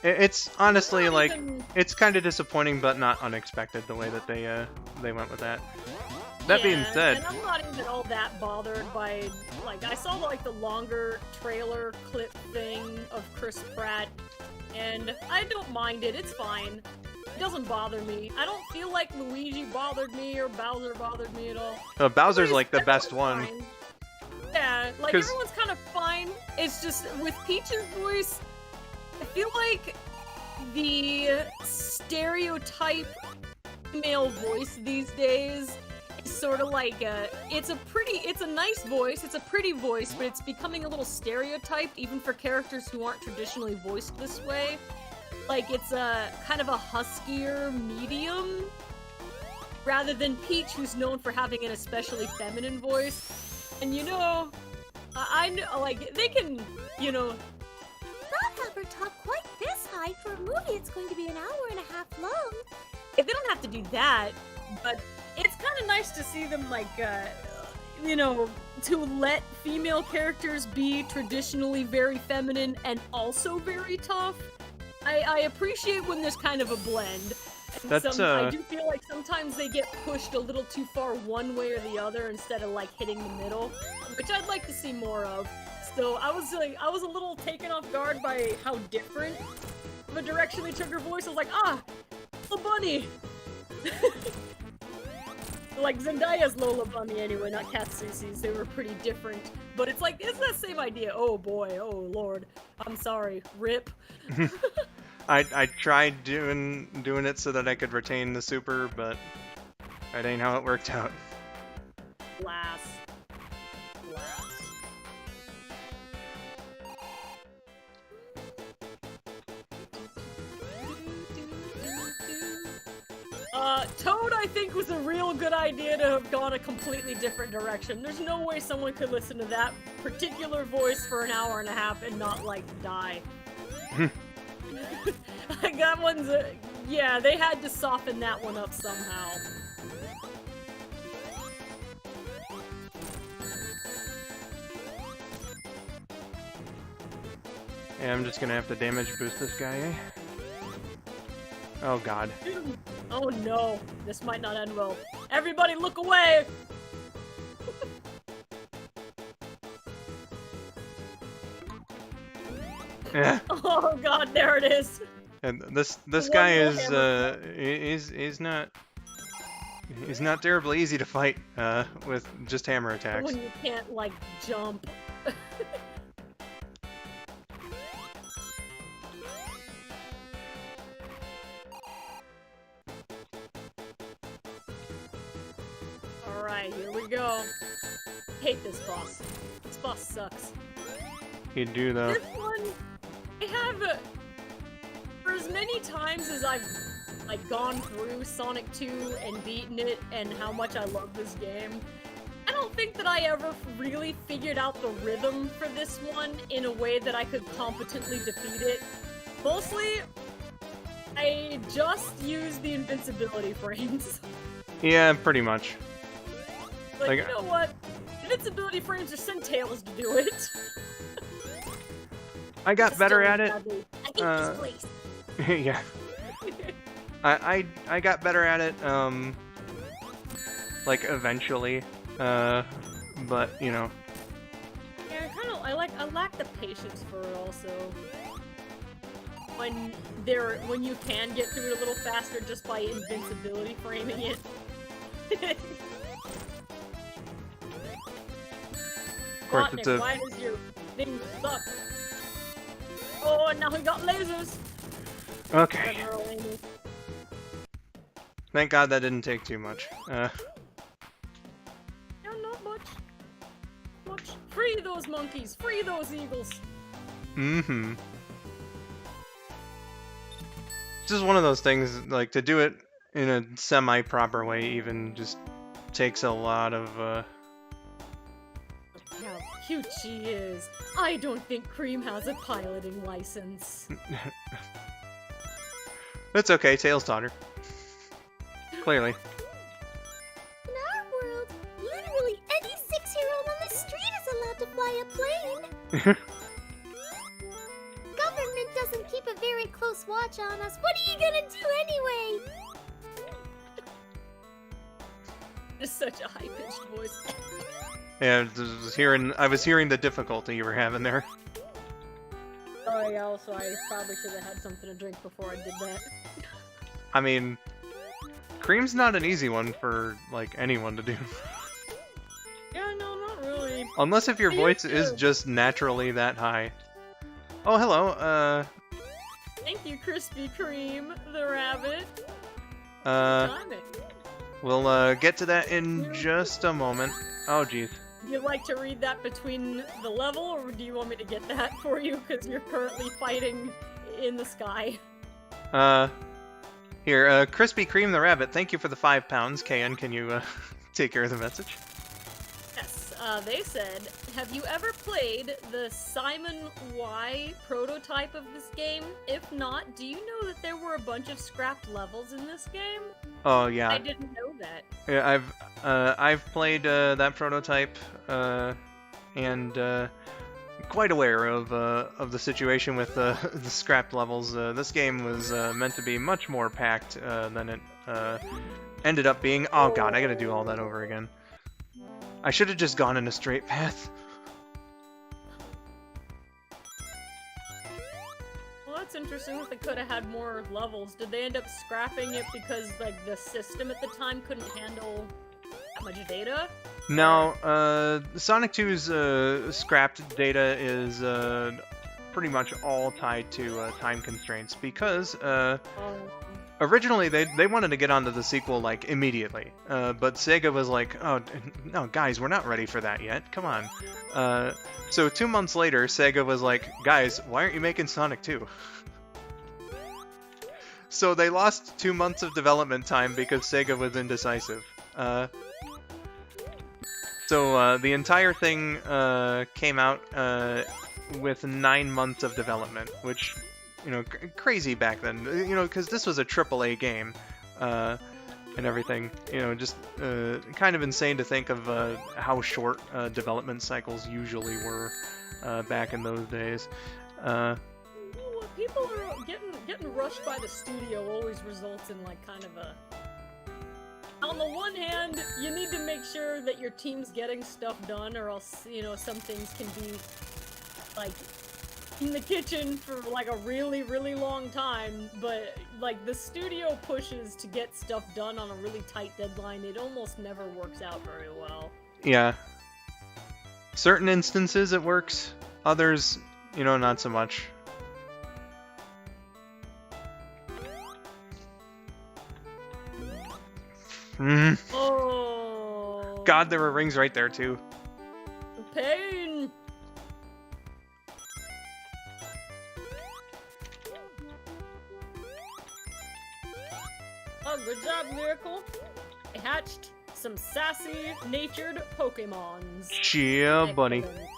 S1: It's honestly like it's kind of disappointing, but not unexpected the way that they went with that. That being said,
S2: and I'm not even all that bothered by, like, I saw like the longer trailer clip thing of Chris Pratt, and I don't mind it. It's fine. It doesn't bother me. I don't feel like Luigi bothered me or Bowser bothered me at all.
S1: Bowser's like the best one.
S2: Fine. Yeah, like everyone's kind of fine. It's just with Peach's voice, I feel like the stereotype female voice these days is sort of like it's a nice voice, it's a pretty voice, but it's becoming a little stereotyped even for characters who aren't traditionally voiced this way. Like, it's a kind of a huskier medium, rather than Peach, who's known for having an especially feminine voice. And you know, I know, like, they can, you know,
S3: not have her talk quite this why for a movie it's going to be an hour and a half long.
S2: If they don't have to do that, but it's kind of nice to see them, like, you know, to let female characters be traditionally very feminine and also very tough. I appreciate when there's kind of a blend. And I do feel like sometimes they get pushed a little too far one way or the other instead of, like, hitting the middle, which I'd like to see more of. So I was a little taken off guard by how different of a direction they took her voice. I was like, ah, Lola Bunny. Like Zendaya's Lola Bunny anyway, not Katsusi's. They were pretty different, but it's like it's that same idea. Oh boy, oh lord, I'm sorry, rip.
S1: I tried doing it so that I could retain the super, but that ain't how it worked out.
S2: Lass. Toad, I think, was a real good idea to have gone a completely different direction. There's no way someone could listen to that particular voice for an hour and a half and not, like, die. Like, that one's yeah, they had to soften that one up somehow.
S1: Yeah, I'm just gonna have to damage boost this guy, eh? Oh god.
S2: Oh no, this might not end well. Everybody look away!
S1: Yeah.
S2: Oh god, there it is!
S1: And this guy is he's not terribly easy to fight with just hammer attacks.
S2: When you can't, like, jump. Alright, here we go. Hate this boss. This boss sucks.
S1: You do though.
S2: This one, I have, for as many times as I've, like, gone through Sonic 2 and beaten it and how much I love this game, I don't think that I ever really figured out the rhythm for this one in a way that I could competently defeat it. Mostly, I just use the invincibility frames.
S1: Yeah, pretty much.
S2: Like, you know what? Invincibility frames are sent Tails to do it.
S1: I got better at it.
S3: I hate this place.
S1: Yeah. I got better at it, like, eventually, but, you know.
S2: Yeah, I lack the patience for it also. When you can get through it a little faster just by invincibility framing it.
S1: Of course, it's a...
S2: Why does your thing suck? Oh, now he got lasers!
S1: Okay. Thank God that didn't take too much.
S2: Yeah, not much. Free those monkeys! Free those eagles!
S1: Mm-hmm. It's just one of those things, like, to do it in a semi-proper way even just takes a lot of,
S2: How cute she is! I don't think Cream has a piloting license.
S1: It's okay, Tails taught her. Clearly.
S3: In our world, literally any 6-year-old on the street is allowed to fly a plane. Government doesn't keep a very close watch on us. What are you gonna do anyway?
S2: It's such a high-pitched voice.
S1: Yeah, I was hearing the difficulty you were having there.
S2: Oh yeah, also I probably should have had something to drink before I did that.
S1: I mean, Cream's not an easy one for, like, anyone to do.
S2: Yeah, no, not really.
S1: Unless if your voice is just naturally that high. Oh, hello,
S2: Thank you, Krispy Kreme, the rabbit.
S1: We'll, get to that in just a moment. Oh, jeez.
S2: Would you like to read that between the level, or do you want me to get that for you, because you're currently fighting in the sky?
S1: Here, Krispy Kreme the rabbit, thank you for the £5. KN, can you, take care of the message?
S2: Yes, They said, have you ever played the Simon Y prototype of this game? If not, do you know that there were a bunch of scrapped levels in this game?
S1: Oh yeah.
S2: I didn't know that.
S1: Yeah, I've played that prototype, and quite aware of the situation with the scrapped levels. This game was meant to be much more packed than it ended up being. Oh god, I gotta do all that over again. I should have just gone in a straight path.
S2: Well, that's interesting that they could have had more levels. Did they end up scrapping it because, like, the system at the time couldn't handle that much data?
S1: No, Sonic 2's scrapped data is pretty much all tied to time constraints because originally they wanted to get onto the sequel like immediately, but Sega was like, oh no guys, we're not ready for that yet, come on. So 2 months later Sega was like, guys, why aren't you making Sonic 2? So they lost 2 months of development time because Sega was indecisive. So the entire thing came out with 9 months of development, which, you know, crazy back then. You know, because this was a AAA game and everything. You know, just kind of insane to think of how short development cycles usually were back in those days.
S2: People are getting rushed by the studio always results in like kind of a. On the one hand, you need to make sure that your team's getting stuff done, or else, you know, some things can be, like, in the kitchen for, like, a really, really long time, but, like, the studio pushes to get stuff done on a really tight deadline. It almost never works out very well.
S1: Yeah. Certain instances it works, others, you know, not so much.
S2: Oh.
S1: God, there were rings right there too.
S2: Pain. Oh, good job, Miracle. I hatched some sassy, natured Pokemons.
S1: Yeah, buddy.
S2: Excellent.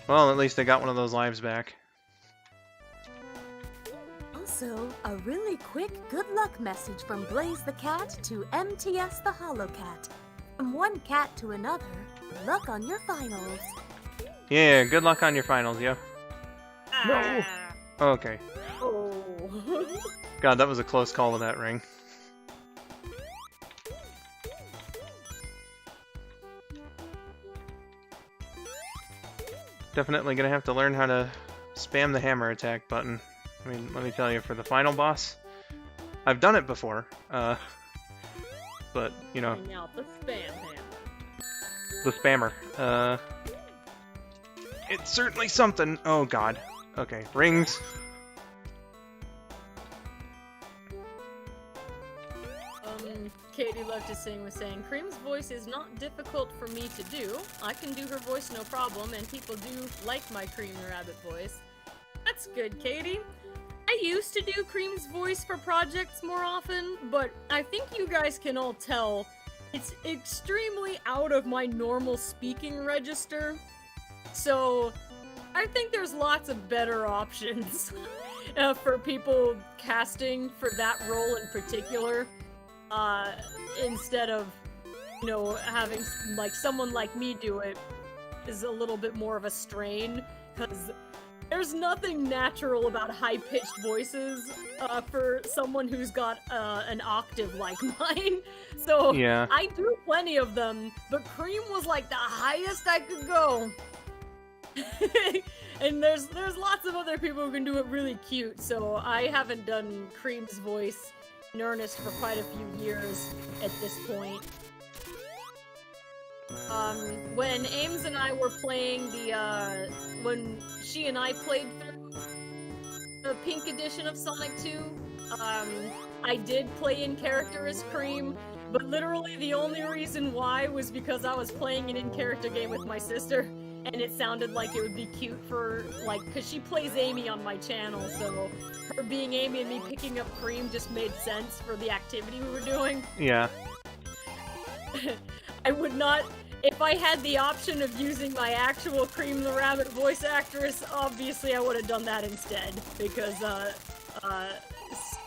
S1: Well, at least I got one of those lives back.
S3: Also, a really quick good luck message from Blaze the Cat to MTS the Hollow Cat. From one cat to another, luck on your finals.
S1: Yeah, good luck on your finals, yeah. No! Okay.
S2: Oh.
S1: God, that was a close call with that ring. Definitely gonna have to learn how to spam the hammer attack button. I mean, let me tell you, for the final boss, I've done it before, but, you know,
S2: And now the spam hammer.
S1: the spammer, it's certainly something. Oh god. Okay, rings.
S2: Katie Love to Sing was saying, Cream's voice is not difficult for me to do. I can do her voice no problem, and people do like my Cream the Rabbit voice. That's good, Katie. I used to do Cream's voice for projects more often, but I think you guys can all tell it's extremely out of my normal speaking register. So I think there's lots of better options for people casting for that role in particular. Instead of, you know, having like someone like me do it is a little bit more of a strain, because there's nothing natural about high-pitched voices for someone who's got an octave like mine. So
S1: Yeah.
S2: I do plenty of them, but Cream was like the highest I could go. And there's lots of other people who can do it really cute, so I haven't done Cream's voice in earnest for quite a few years at this point. When Ames and I were playing when she and I played through the Pink Edition of Sonic 2, I did play in character as Cream, but literally the only reason why was because I was playing an in-character game with my sister, and it sounded like it would be cute for, like, because she plays Amy on my channel, so her being Amy and me picking up Cream just made sense for the activity we were doing.
S1: Yeah.
S2: I would not. If I had the option of using my actual Cream the Rabbit voice actress, obviously I would have done that instead. Because,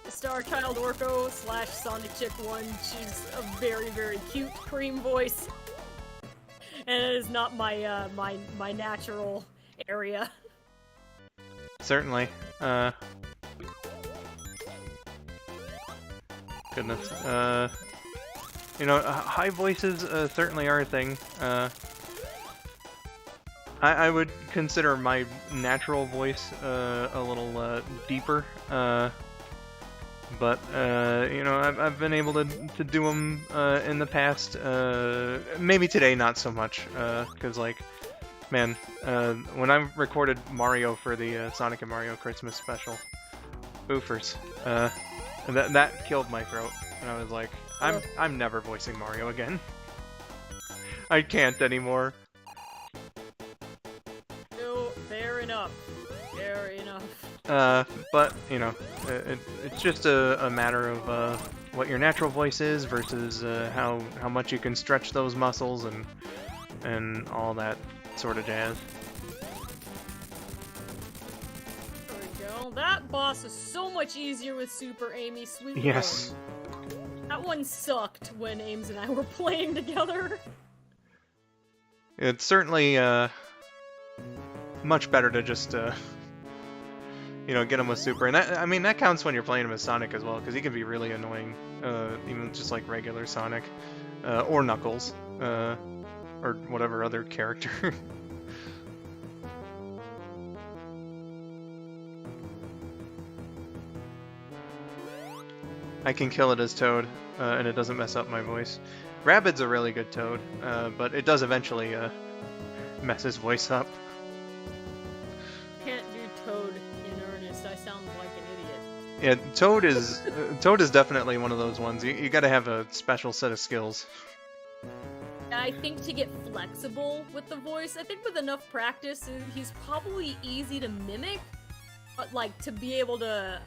S2: Star Child Orko / Sonic Chick 1, she's a very, very cute Cream voice. And it is not my, my natural area.
S1: Certainly. Goodness. You know, high voices certainly are a thing. I would consider my natural voice a little deeper. But you know, I've been able to do them in the past. Maybe today not so much, because like, man, when I recorded Mario for the Sonic and Mario Christmas special, boofers, that killed my throat, and I was like, I'm never voicing Mario again. I can't anymore.
S2: No, fair enough. Fair enough.
S1: But you know, it's just a matter of what your natural voice is versus how much you can stretch those muscles and all that sort of jazz.
S2: There we go. That boss is so much easier with Super Amy, sweet
S1: Yes.
S2: Lord. That one sucked when Ames and I were playing together.
S1: It's certainly much better to just you know, get him with Super, and that, I mean, that counts when you're playing him as Sonic as well, because he can be really annoying, even just like regular Sonic, or Knuckles, or whatever other character. I can kill it as Toad, and it doesn't mess up my voice. Rabid's a really good Toad, but it does eventually mess his voice up.
S2: Can't do Toad in earnest. I sound like an idiot.
S1: Yeah, Toad is definitely one of those ones. You gotta have a special set of skills.
S2: I think to get flexible with the voice, I think with enough practice, he's probably easy to mimic, but like to be able to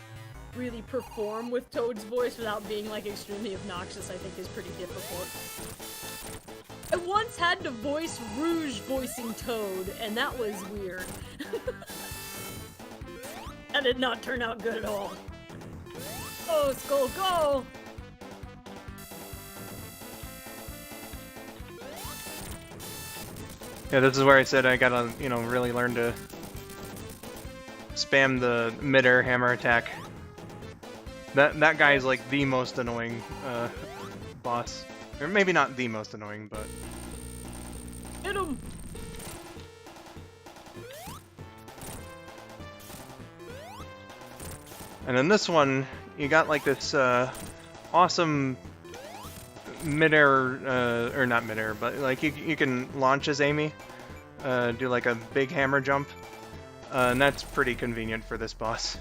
S2: really perform with Toad's voice without being like extremely obnoxious, I think is pretty difficult. I once had to voice Rouge voicing Toad, and that was weird. That did not turn out good at all. Oh, Skull, go!
S1: Yeah, this is where I said I gotta, you know, really learn to spam the mid-air hammer attack. That guy is like the most annoying boss. Or maybe not the most annoying, but...
S2: Hit him!
S1: And in this one, you got like this awesome mid-air, or not mid-air, but like you can launch as Amy, do like a big hammer jump, and that's pretty convenient for this boss.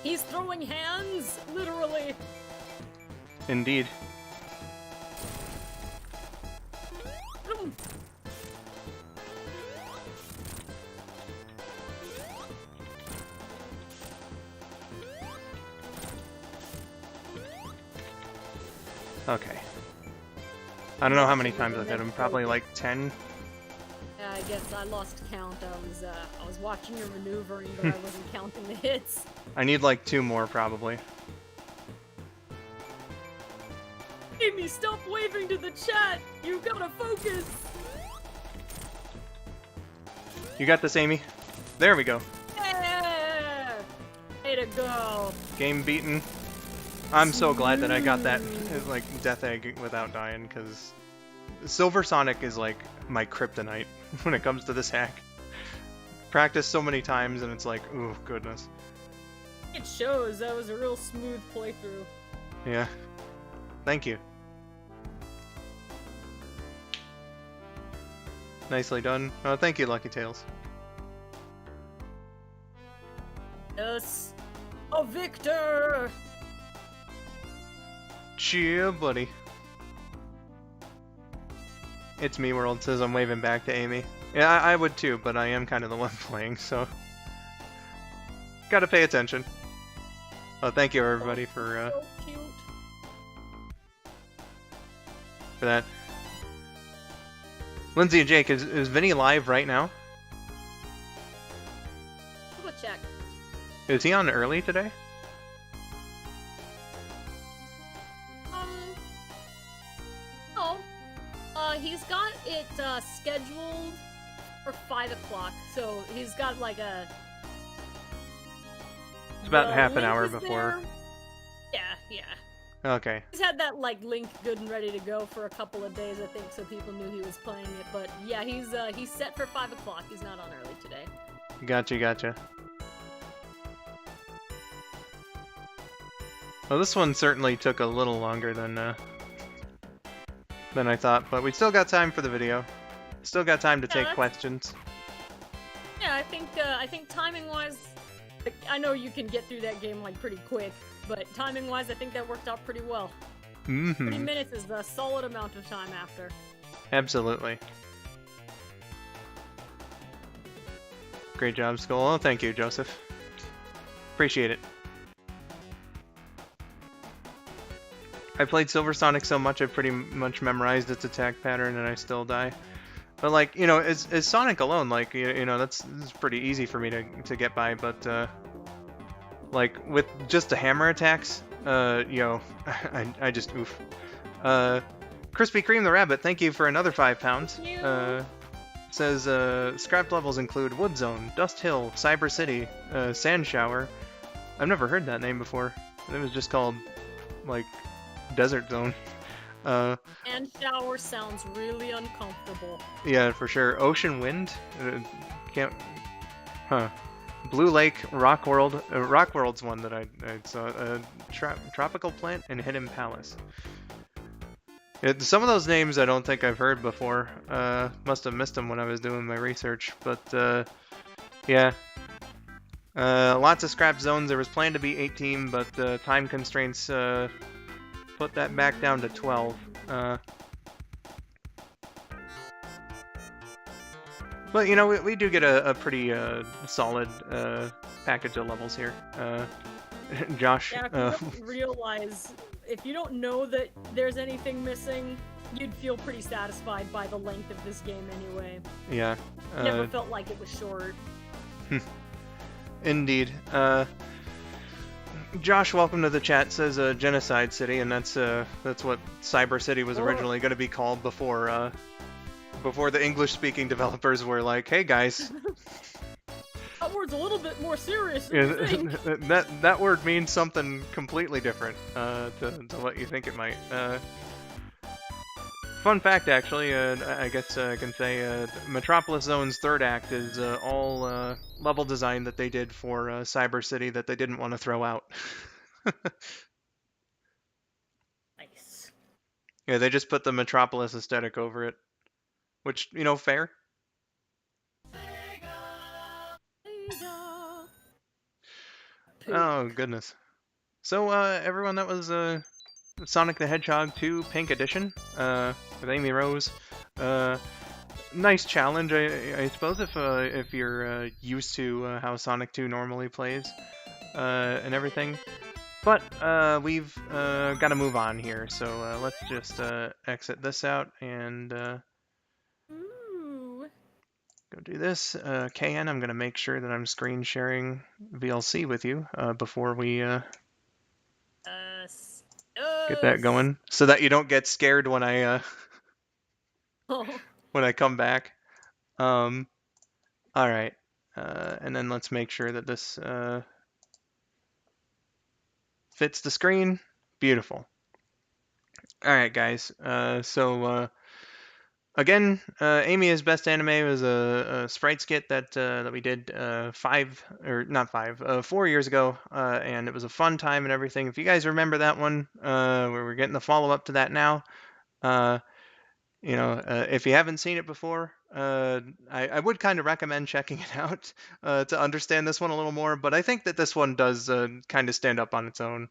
S2: He's throwing hands, literally.
S1: Indeed. Okay. I don't know how many times I've hit him. Probably like 10.
S2: Yeah, I guess I lost count. I was watching your maneuvering, but I wasn't counting the hits.
S1: I need like 2 more, probably.
S2: Amy, stop waving to the chat! You gotta focus!
S1: You got this, Amy? There we go.
S2: Yeah! Way to go!
S1: Game beaten. I'm so glad that I got that, like, Death Egg without dying, because Silver Sonic is, like, my kryptonite when it comes to this hack. Practiced so many times, and it's like, ooh, goodness.
S2: It shows. That was a real smooth playthrough.
S1: Yeah. Thank you. Nicely done. Oh, thank you, Lucky Tails.
S2: Yes! A victor!
S1: Cheer, buddy. It's me world says I'm waving back to Amy. Yeah, I would too, but I am kind of the one playing, so... Gotta pay attention. Well, thank you everybody
S2: So cute.
S1: that. Lindsay and Jake, is Vinny live right now?
S2: Go check.
S1: Is he on early today?
S2: No. He's got it scheduled for 5 o'clock, so he's got like a.
S1: It's about
S2: the
S1: half an
S2: link
S1: hour
S2: is
S1: before.
S2: there. Yeah.
S1: Okay.
S2: He's had that like link good and ready to go for a couple of days, I think, so people knew he was playing it. But yeah, he's set for 5 o'clock. He's not on early today.
S1: Gotcha. Well, this one certainly took a little longer than I thought, but we still got time for the video. Still got time to take questions.
S2: Yeah, I think timing-wise, I know you can get through that game like pretty quick, but timing-wise, I think that worked out pretty well. 30 minutes is a solid amount of time after.
S1: Absolutely. Great job, Skull. Oh, thank you, Joseph. Appreciate it. I played Silver Sonic so much I've pretty much memorized its attack pattern and I still die. But like, you know, as Sonic alone, like, you know, that's pretty easy for me to get by, but like with just the hammer attacks, you know, I just oof. Krispy Kreme the Rabbit, thank you for another £5. Says scrapped levels include Wood Zone, Dust Hill, Cyber City, Sand Shower. I've never heard that name before. It was just called like Desert Zone.
S2: And shower sounds really uncomfortable.
S1: Yeah, for sure. Ocean Wind? Can't... Huh. Blue Lake, Rock World. Rock World's one that I saw. Tropical Plant and Hidden Palace. Some of those names I don't think I've heard before. Must have missed them when I was doing my research. But, yeah. Lots of scrap zones. There was planned to be 18, but time constraints put that back down to 12. But, you know, we do get a pretty solid package of levels here. Josh...
S2: Yeah, if you don't realize, if you don't know that there's anything missing, you'd feel pretty satisfied by the length of this game anyway.
S1: Yeah.
S2: Never felt like it was short.
S1: Indeed. Josh, welcome to the chat, says Genocide City, and that's what Cyber City was originally going to be called before the English-speaking developers were like, hey guys.
S2: That word's a little bit more serious than you think.
S1: that word means something completely different to what you think it might. Fun fact, actually, I guess I can say Metropolis Zone's third act is all level design that they did for Cyber City that they didn't want to throw out.
S2: Nice.
S1: Yeah, they just put the Metropolis aesthetic over it. Which, you know, fair. Oh, goodness. So, everyone, that was Sonic the Hedgehog 2 Pink Edition with Amy Rose. Nice challenge, I suppose, if you're used to how Sonic 2 normally plays and everything. But we've got to move on here, so let's just exit this out and go do this. KN, I'm going to make sure that I'm screen sharing VLC with you before we get that going, so that you don't get scared when I when I come back. All right, and then let's make sure that this fits the screen. Beautiful. All right, guys. Again, Amy's Best Anime was a Sprite skit that we did 4 years ago, and it was a fun time and everything. If you guys remember that one, where we're getting the follow-up to that now, you know, if you haven't seen it before, I would kind of recommend checking it out to understand this one a little more, but I think that this one does kind of stand up on its own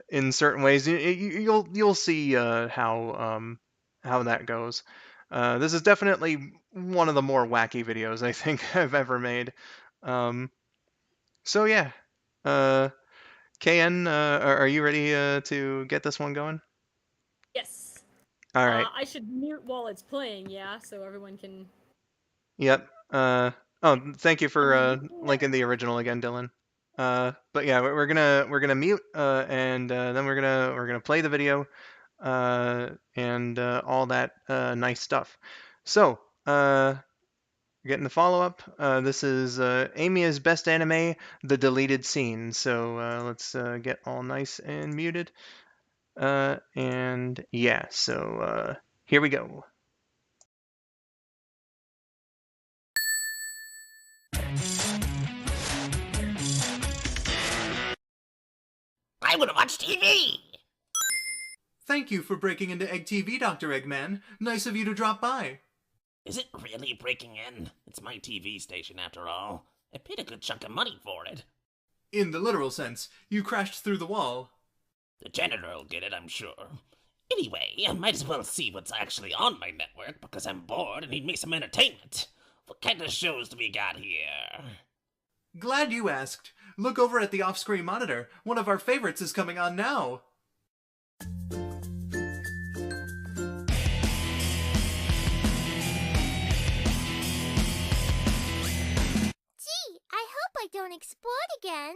S1: in certain ways. You'll see how that goes. This is definitely one of the more wacky videos I think I've ever made. So yeah, KN, are you ready to get this one going?
S2: Yes.
S1: All right.
S2: I should mute while it's playing, yeah, so everyone can.
S1: Yep. Oh, thank you for
S2: Yeah.
S1: linking the original again, Dylan. But yeah, we're gonna mute, and then we're gonna play the video, and all that nice stuff. So, getting the follow up. This is Amy's best anime, the deleted scene. So let's get all nice and muted. And yeah, so here we go.
S4: I want to watch TV!
S5: Thank you for breaking into Egg TV, Dr. Eggman. Nice of you to drop by.
S4: Is it really breaking in? It's my TV station after all. I paid a good chunk of money for it.
S5: In the literal sense, you crashed through the wall.
S4: The janitor will get it, I'm sure. Anyway, I might as well see what's actually on my network because I'm bored and need me some entertainment. What kind of shows do we got here?
S5: Glad you asked. Look over at the off-screen monitor. One of our favorites is coming on now.
S6: Gee, I hope I don't explode again.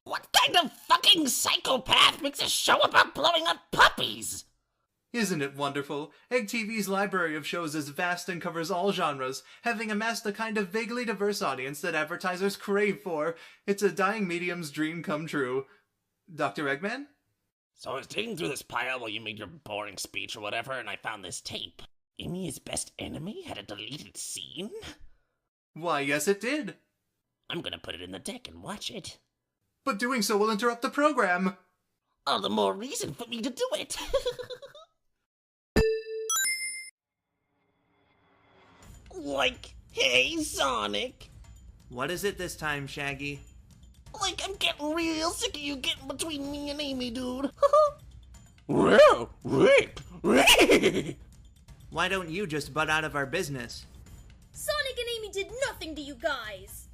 S4: What kind of fucking psychopath makes a show about blowing up puppies?
S5: Isn't it wonderful? Egg TV's library of shows is vast and covers all genres, having amassed a kind of vaguely diverse audience that advertisers crave for. It's a dying medium's dream come true. Dr. Eggman?
S4: So I was digging through this pile while you made your boring speech or whatever, and I found this tape. Amy's best enemy had a deleted scene?
S5: Why, yes it did.
S4: I'm gonna put it in the deck and watch it.
S5: But doing so will interrupt the program.
S4: All the more reason for me to do it. Like, hey, Sonic.
S5: What is it this time, Shaggy?
S4: Like, I'm getting real sick of you getting between me and Amy, dude. Well, rape.
S5: Why don't you just butt out of our business?
S6: Sonic and Amy did nothing to you guys.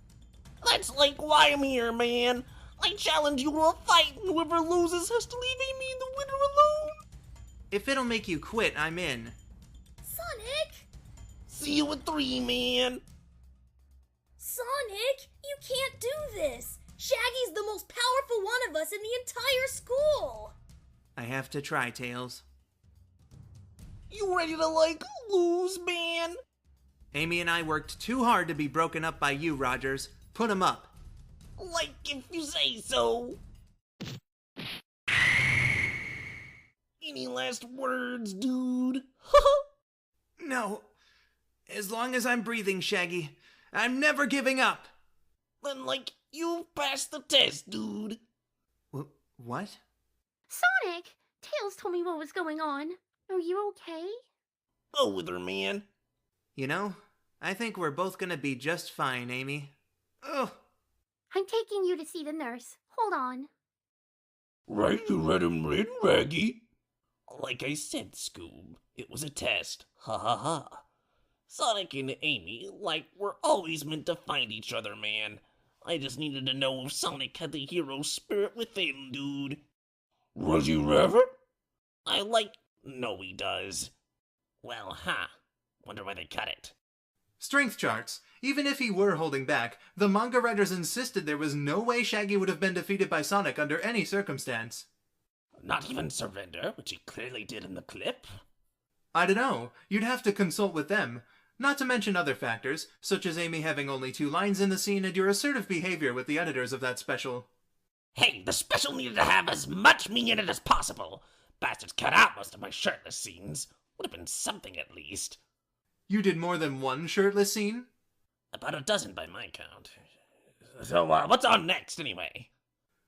S4: That's like why I'm here, man. I challenge you to a fight, and whoever loses has to leave Amy and the winner alone.
S5: If it'll make you quit, I'm in.
S6: Sonic?
S4: See you at 3, man.
S6: Sonic, you can't do this. Shaggy's the most powerful one of us in the entire school.
S5: I have to try, Tails.
S4: You ready to, like, lose, man?
S5: Amy and I worked too hard to be broken up by you, Rogers. Put 'em up.
S4: Like, if you say so. Any last words, dude?
S5: No. As long as I'm breathing, Shaggy, I'm never giving up.
S4: Then, like, you passed the test, dude.
S5: What?
S6: Sonic, Tails told me what was going on. Are you okay?
S4: Go with her, man.
S5: You know, I think we're both gonna be just fine, Amy. Ugh.
S6: I'm taking you to see the nurse. Hold on.
S4: Right, you let him in, Raggy. Like I said, Scoob, it was a test. Ha ha ha. Sonic and Amy, like, we're always meant to find each other, man. I just needed to know if Sonic had the hero spirit within, dude. Was he ever? No, he does. Well, wonder why they cut it.
S5: Strength charts. Even if he were holding back, the manga writers insisted there was no way Shaggy would have been defeated by Sonic under any circumstance.
S4: Not even surrender, which he clearly did in the clip?
S5: I don't know. You'd have to consult with them. Not to mention other factors, such as Amy having only 2 lines in the scene and your assertive behavior with the editors of that special.
S4: Hey, the special needed to have as much me in it as possible. Bastards cut out most of my shirtless scenes. Would have been something at least.
S5: You did more than 1 shirtless scene?
S4: About a dozen by my count. So, what's on next, anyway?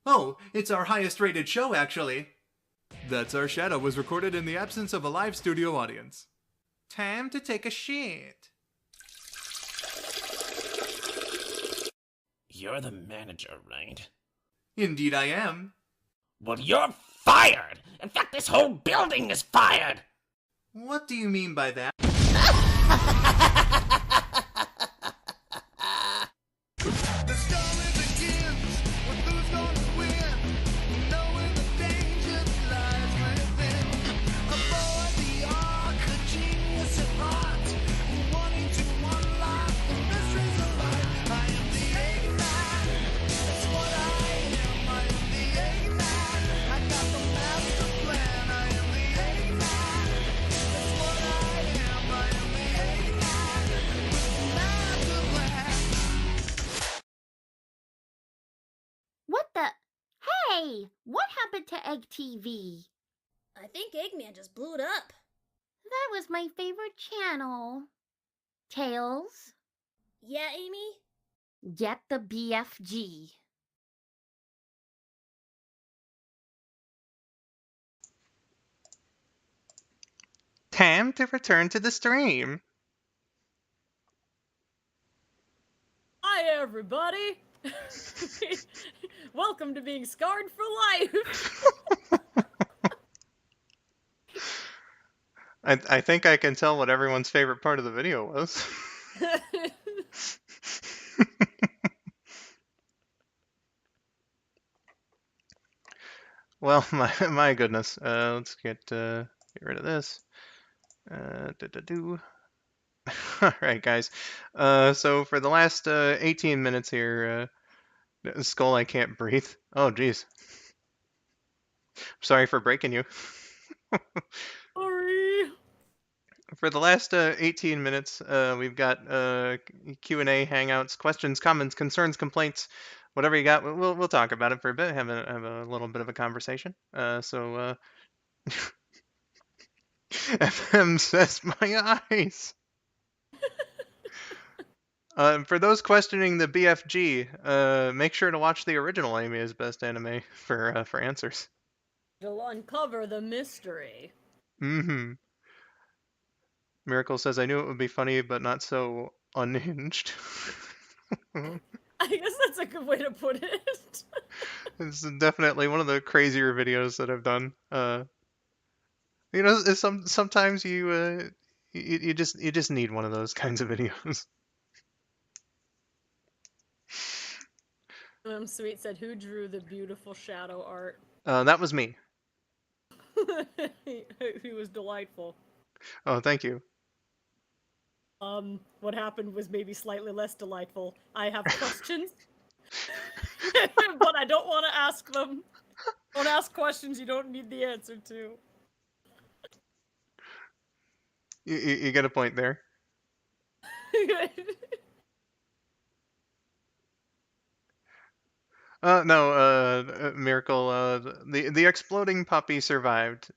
S5: Oh, it's our highest rated show, actually. That's Our Shadow was recorded in the absence of a live studio audience. Time to take a shit.
S4: You're the manager, right?
S5: Indeed I am.
S4: Well, you're fired! In fact, this whole building is fired!
S5: What do you mean by that?
S7: to Egg TV?
S6: I think Eggman just blew it up.
S7: That was my favorite channel. Tails,
S6: Yeah, Amy?
S7: get the BFG.
S1: Time to return to the stream.
S2: Hi, everybody! Welcome to being scarred for life!
S1: I think I can tell what everyone's favorite part of the video was. Well, my goodness. Let's get rid of this. All right, guys. So for the last 18 minutes here, Skull, I can't breathe. Oh, geez. Sorry for breaking you.
S2: Sorry!
S1: For the last 18 minutes, we've got Q&A, hangouts, questions, comments, concerns, complaints, whatever you got. We'll talk about it for a bit. Have a little bit of a conversation. FM says my eyes. For those questioning the BFG, make sure to watch the original Amy's Best Anime for answers.
S2: You'll uncover the mystery.
S1: Mm-hmm. Miracle says, I knew it would be funny, but not so unhinged.
S2: I guess that's a good way to put it.
S1: It's definitely one of the crazier videos that I've done. Sometimes you just need one of those kinds of videos.
S2: Sweet said, who drew the beautiful shadow art?
S1: That was me.
S2: He was delightful.
S1: Oh, thank you.
S2: What happened was maybe slightly less delightful. I have questions, but I don't want to ask them. Don't ask questions you don't need the answer to.
S1: You get a point there. No, Miracle, the exploding puppy survived.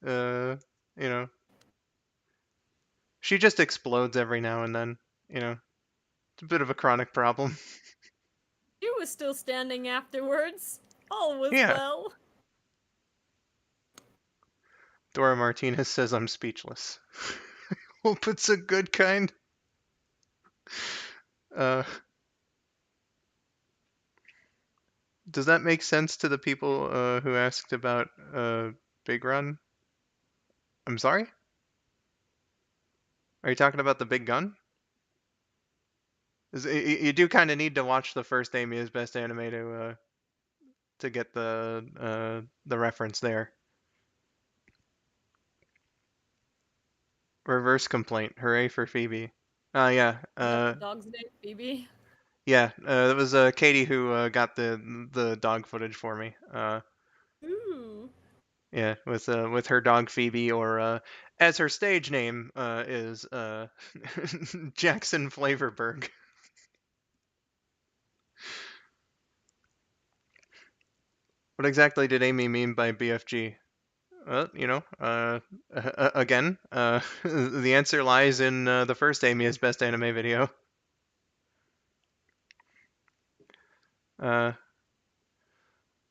S1: She just explodes every now and then, It's a bit of a chronic problem.
S2: She was still standing afterwards. All was
S1: Yeah.
S2: well.
S1: Dora Martinez says I'm speechless. Hope it's a good kind. Does that make sense to the people who asked about Big Run? I'm sorry? Are you talking about the big gun? You do kind of need to watch the first Amy's Best Anime to get the reference there. Reverse complaint. Hooray for Phoebe. Yeah.
S2: Is that the dog's name, Phoebe?
S1: Yeah. It was Katie who got the dog footage for me.
S2: Ooh.
S1: Yeah, with her dog Phoebe, or as her stage name is Jackson Flavorberg. What exactly did Amy mean by BFG? Again, the answer lies in the first Amy's Best Anime video.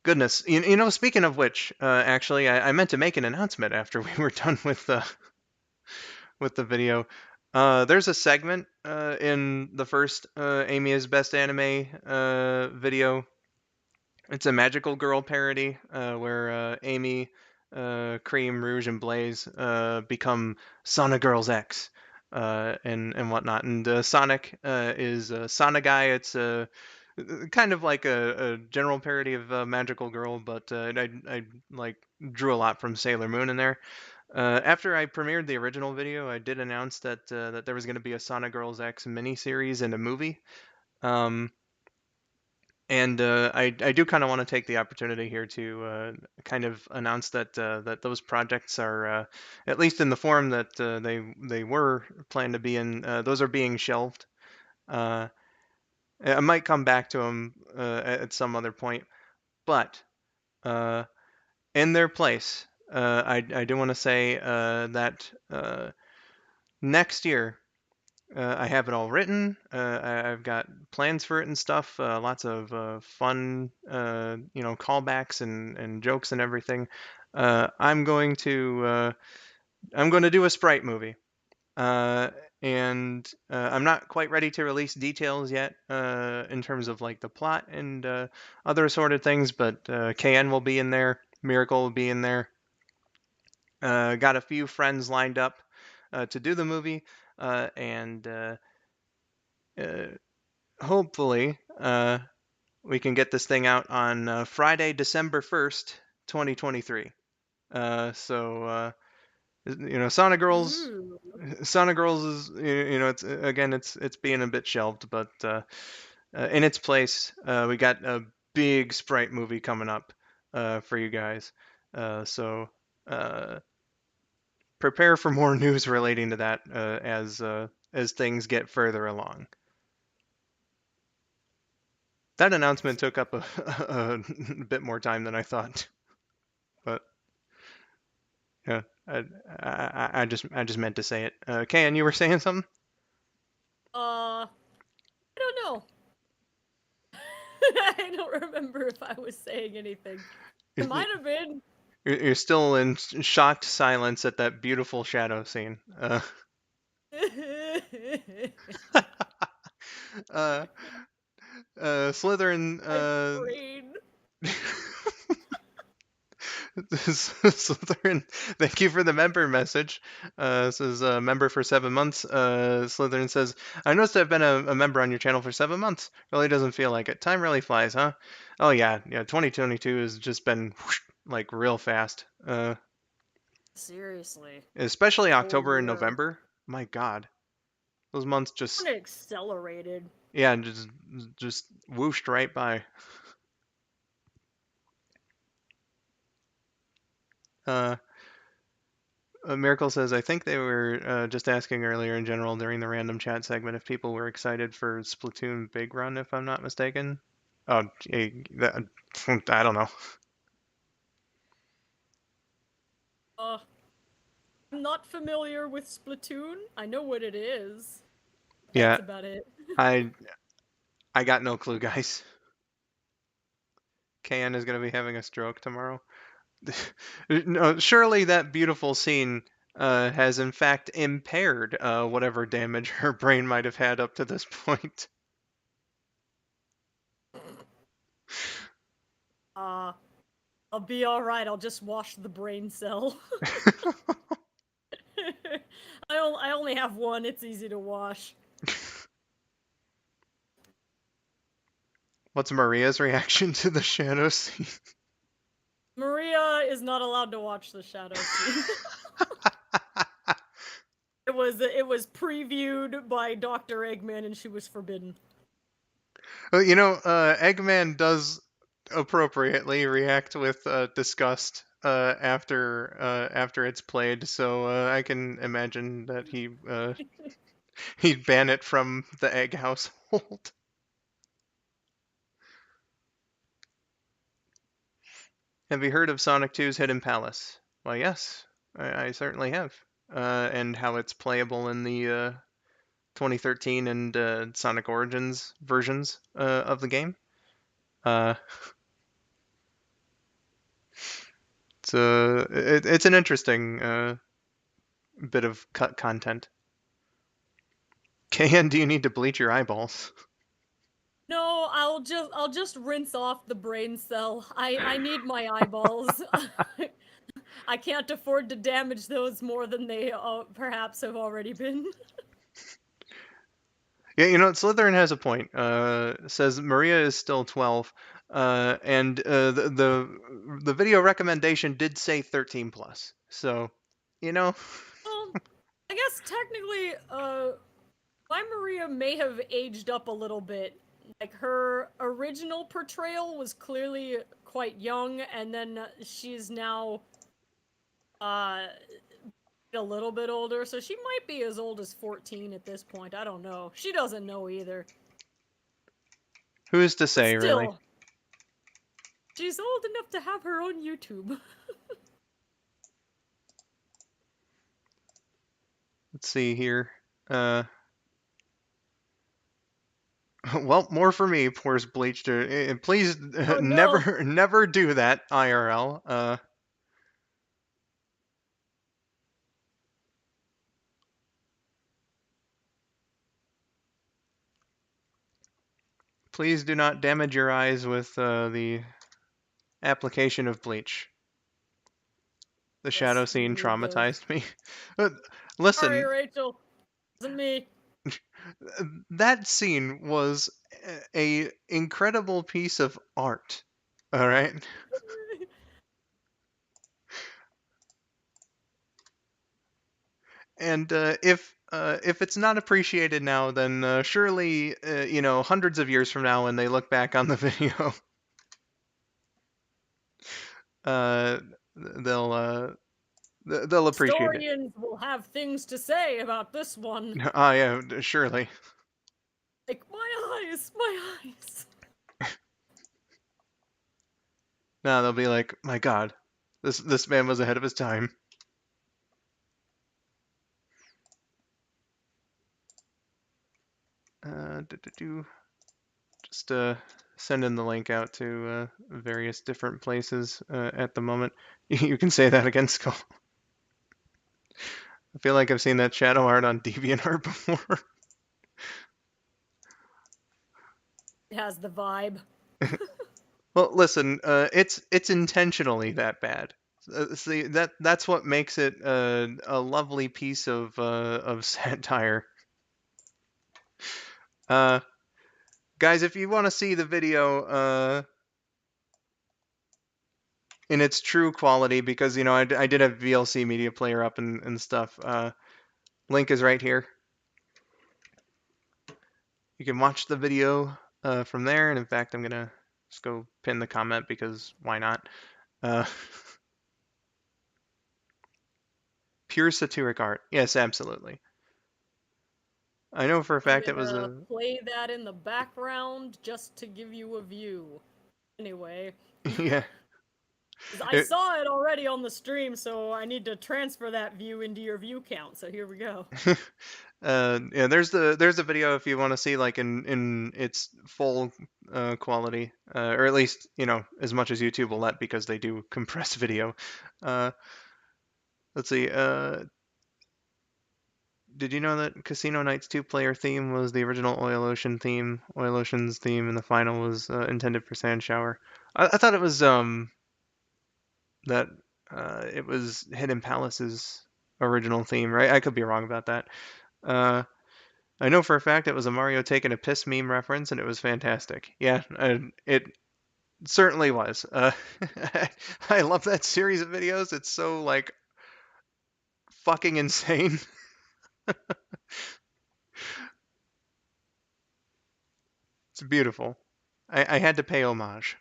S1: Goodness, speaking of which, actually, I meant to make an announcement after we were done with the video. There's a segment in the first Amy's Best Anime video. It's a Magical Girl parody where Amy, Cream, Rouge, and Blaze become Sonic Girl's ex and whatnot. And Sonic is Sonic Guy. It's kind of like a general parody of Magical Girl, but I like drew a lot from Sailor Moon in there. After I premiered the original video, I did announce that that there was going to be a Sonic Girls X miniseries and a movie. And I do kind of want to take the opportunity here to kind of announce that that those projects are, at least in the form that they were planned to be in, those are being shelved. I might come back to them at some other point, but in their place, I do want to say that next year I have it all written. I've got plans for it and stuff. Lots of fun, callbacks and jokes and everything. I'm going to do a Sprite movie. Uh, and I'm not quite ready to release details yet in terms of like the plot and other assorted things, but KN will be in there, Miracle will be in there. Got a few friends lined up to do the movie, and uh, hopefully we can get this thing out on Friday, December 1st, 2023. Sonic Girls.
S2: Ooh.
S1: Sonic Girls is, it's being a bit shelved, but in its place, we got a big Sprite movie coming up for you guys. So prepare for more news relating to that as things get further along. That announcement took up a bit more time than I thought, but yeah, I just meant to say it. Ken, you were saying something?
S2: I don't know. I don't remember if I was saying anything. It might have been.
S1: You're still in shocked silence at that beautiful shadow scene. Slytherin.
S2: My brain.
S1: Slytherin, thank you for the member message. This is a member for 7 months. Slytherin says, I noticed I've been a member on your channel for 7 months. Really doesn't feel like it. Time really flies, huh? Oh yeah, 2022 has just been whoosh, like real fast.
S2: Seriously.
S1: Especially October and
S2: year.
S1: November. My God, those months just
S2: Kinda accelerated.
S1: yeah, just whooshed right by. Miracle says, I think they were just asking earlier in general during the random chat segment if people were excited for Splatoon Big Run, if I'm not mistaken. Oh, I don't know.
S2: I'm not familiar with Splatoon. I know what it is.
S1: Yeah,
S2: That's about it.
S1: I got no clue, guys. KN is going to be having a stroke tomorrow. No, surely that beautiful scene has in fact impaired whatever damage her brain might have had up to this point.
S2: I'll be alright. I'll just wash the brain cell. I only have one. It's easy to wash.
S1: What's Maria's reaction to the shadow scene?
S2: Maria is not allowed to watch the shadow scene. It was previewed by Dr. Eggman and she was forbidden.
S1: Well, Eggman does appropriately react with disgust after it's played, so I can imagine that he'd ban it from the Egg household. Have you heard of Sonic 2's Hidden Palace? Well, yes, I certainly have. And how it's playable in the 2013 and Sonic Origins versions of the game. It's an interesting bit of cut content. KN, do you need to bleach your eyeballs?
S2: No, I'll just rinse off the brain cell. I need my eyeballs. I can't afford to damage those more than they perhaps have already been.
S1: Yeah, Slytherin has a point. Says Maria is still 12, and the video recommendation did say 13 plus. So,
S2: Well, I guess technically, my Maria may have aged up a little bit. Like, her original portrayal was clearly quite young, and then she's now, a little bit older, so she might be as old as 14 at this point. I don't know. She doesn't know either.
S1: who's to say,
S2: Still,
S1: really?
S2: she's old enough to have her own YouTube.
S1: Let's see here. Well, more for me, pours bleach to. Please
S2: Oh no!
S1: never do that, IRL. Please do not damage your eyes with the application of bleach. The shadow
S2: Yes, we
S1: scene
S2: need those.
S1: traumatized me. Uh,
S2: Sorry,
S1: Listen,
S2: Rachel. Wasn't me.
S1: that scene was a incredible piece of art. All right. And if it's not appreciated now, then surely hundreds of years from now, when they look back on the video, uh, they'll they'll appreciate it.
S2: Historians will have things to say about this one.
S1: Ah, yeah, surely.
S2: Like, my eyes, my eyes.
S1: Now they'll be like, my God, this man was ahead of his time. Just sending the link out to various different places at the moment. You can say that again, Skull. I feel like I've seen that shadow art on DeviantArt before.
S2: It has the vibe.
S1: Well, listen, it's intentionally that bad. See, that's what makes it a lovely piece of satire. Uh, Guys, if you want to see the video in its true quality, because I did have VLC Media Player up and stuff. Link is right here. You can watch the video from there, and in fact, I'm gonna just go pin the comment because why not? Uh, Pure satiric art. Yes, absolutely. I know for a
S2: I'm
S1: fact it was
S2: gonna
S1: a.
S2: play that in the background just to give you a view. Anyway.
S1: Yeah.
S2: 'Cause I saw it already on the stream, so I need to transfer that view into your view count, so here we go.
S1: Yeah, there's the video if you want to see like in its full quality, or at least as much as YouTube will let, because they do compress video. Let's see. Did you know that Casino Night's two-player theme was the original Oil Ocean's theme, and the final was intended for Sand Shower? I thought it was that it was Hidden Palace's original theme, right? I could be wrong about that. I know for a fact it was a Mario taking a piss meme reference, and it was fantastic. Yeah, it certainly was. I love that series of videos. It's so like fucking insane. It's beautiful. I had to pay homage.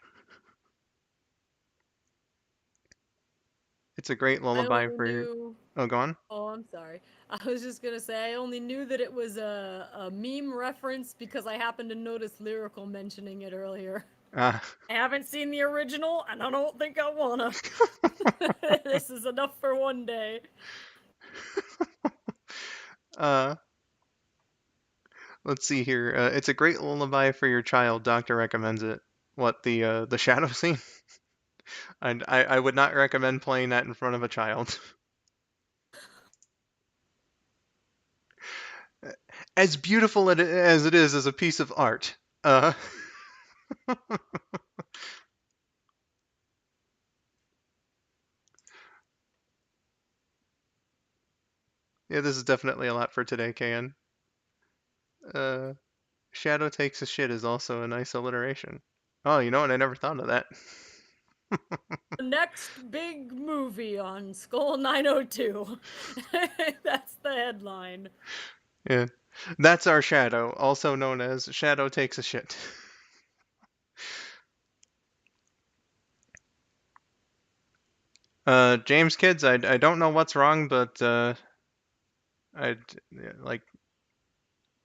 S1: It's a great
S2: I
S1: lullaby
S2: only
S1: for.
S2: knew.
S1: Oh, go on.
S2: Oh, I'm sorry. I was just gonna say I only knew that it was a meme reference because I happened to notice Lyrical mentioning it earlier.
S1: Ah,
S2: I haven't seen the original, and I don't think I wanna. This is enough for one day.
S1: uh, let's see here. It's a great lullaby for your child. Doctor recommends it. What, the shadow scene? I would not recommend playing that in front of a child. As beautiful as it is as a piece of art. Yeah, this is definitely a lot for today, KN. Uh, Shadow takes a shit is also a nice alliteration. Oh, you know what? I never thought of that.
S2: The next big movie on Skull902. That's the headline.
S1: Yeah. That's our Shadow, also known as Shadow takes a shit. James kids, I don't know what's wrong, but I like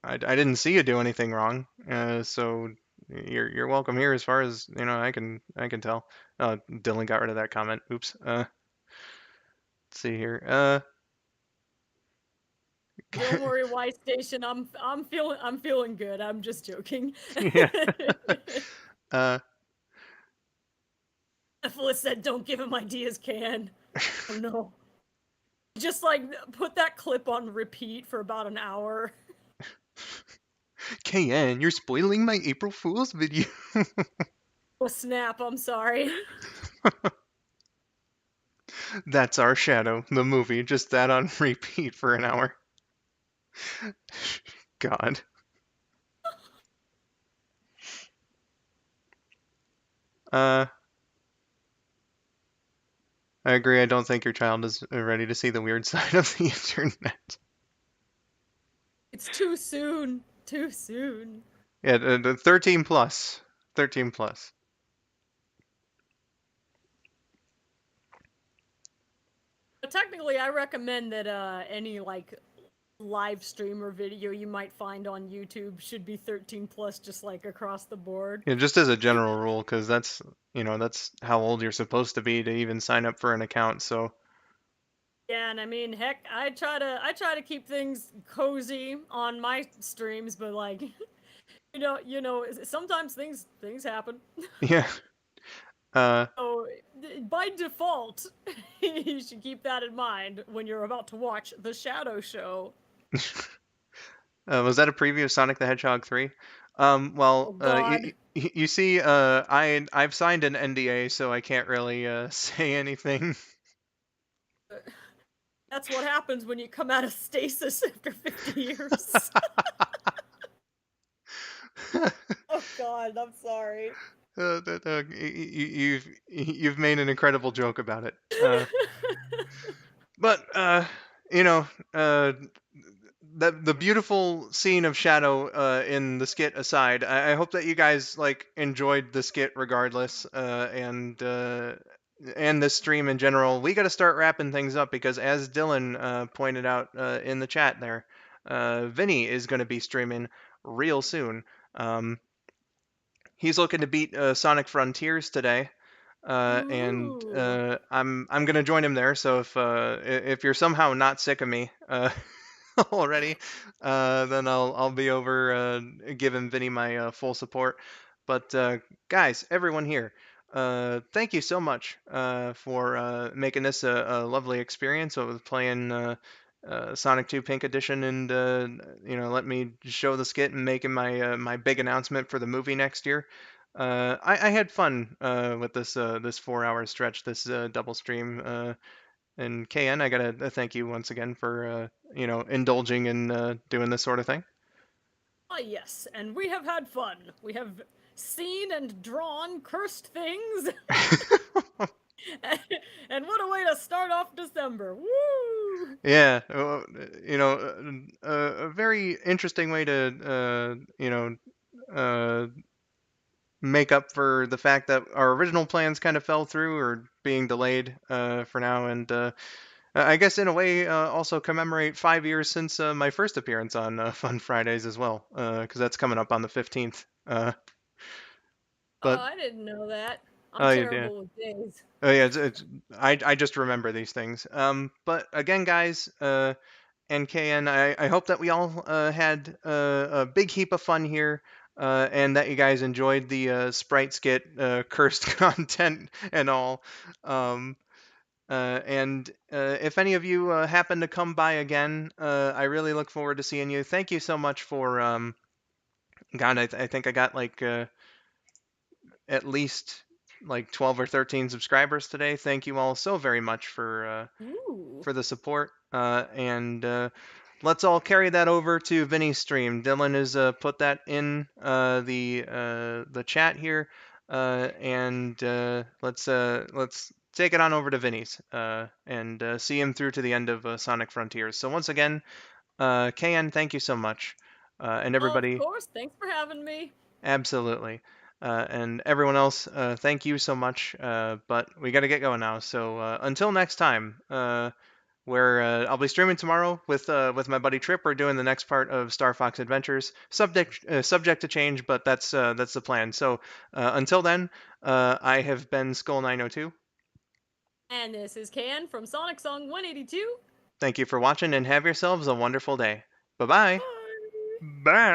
S1: I didn't see you do anything wrong. So you're welcome here as far as I can tell. Dylan got rid of that comment. Oops. Let's see here.
S2: Don't worry, Y Station. I'm feeling good. I'm just joking.
S1: Yeah.
S2: Ephelis said, "Don't give him ideas, Can." Oh no. Just like put that clip on repeat for about an hour.
S1: KN, you're spoiling my April Fool's video.
S2: Oh snap! I'm sorry.
S1: That's Our Shadow, the movie. Just that on repeat for an hour. God. I agree. I don't think your child is ready to see the weird side of the internet.
S2: It's too soon. Too soon.
S1: Yeah, the 13 plus. 13 plus.
S2: But technically, I recommend that any like live stream or video you might find on YouTube should be 13 plus, just like across the board.
S1: Yeah, just as a general rule, because that's how old you're supposed to be to even sign up for an account. So
S2: Yeah, and I mean, heck, I try to keep things cozy on my streams, but like, sometimes things happen.
S1: yeah.
S2: So by default, you should keep that in mind when you're about to watch the Shadow Show.
S1: Was that a preview of Sonic the Hedgehog 3?
S2: Oh
S1: Well,
S2: God.
S1: you see, I've signed an NDA, so I can't really say anything.
S2: That's what happens when you come out of stasis after 50 years. Oh God, I'm sorry.
S1: You've made an incredible joke about it. But you know, the beautiful scene of Shadow in the skit aside, I hope that you guys like enjoyed the skit regardless, and this stream in general. We got to start wrapping things up because, as Dylan pointed out in the chat there, Vinny is going to be streaming real soon. He's looking to beat Sonic Frontiers today. And
S2: Ooh.
S1: I'm gonna join him there. So if you're somehow not sick of me already, then I'll be over giving Vinny my full support. But guys, everyone here, thank you so much for making this a lovely experience with playing Sonic 2 Pink Edition, and let me show the skit and making my big announcement for the movie next year. I had fun with this 4 hour stretch, this double stream. And KN, I gotta thank you once again for indulging in doing this sort of thing.
S2: Ah, yes, and we have had fun. We have seen and drawn cursed things. And what a way to start off December. Woo!
S1: Yeah, a very interesting way to make up for the fact that our original plans kind of fell through or being delayed for now, and I guess in a way also commemorate 5 years since my first appearance on Fun Fridays as well, because that's coming up on the 15th.
S2: Oh,
S1: But
S2: I didn't know that. I'm
S1: oh yeah,
S2: terrible with days.
S1: oh yeah, I just remember these things. But again, guys, and KN, I hope that we all had a big heap of fun here. And that you guys enjoyed the Sprite skit, cursed content, and all. Um, and if any of you happen to come by again, I really look forward to seeing you. Thank you so much for, God, I think I got like at least like 12 or 13 subscribers today. Thank you all so very much
S2: Ooh.
S1: for the support. And let's all carry that over to Vinny's stream. Dylan has put that in the chat here, and let's take it on over to Vinny's and see him through to the end of Sonic Frontiers. So once again, KN, thank you so much, and
S2: Oh, of
S1: everybody,
S2: course. Thanks for having me.
S1: absolutely. And everyone else, thank you so much. But we got to get going now. So until next time, where I'll be streaming tomorrow with my buddy Trip. We're doing the next part of Star Fox Adventures, subject to change, but that's the plan. So until then, I have been skull902.
S2: And this is Can from Sonic Song 182.
S1: Thank you for watching and have yourselves a wonderful day. Bye-bye.
S2: Bye.
S1: Bye.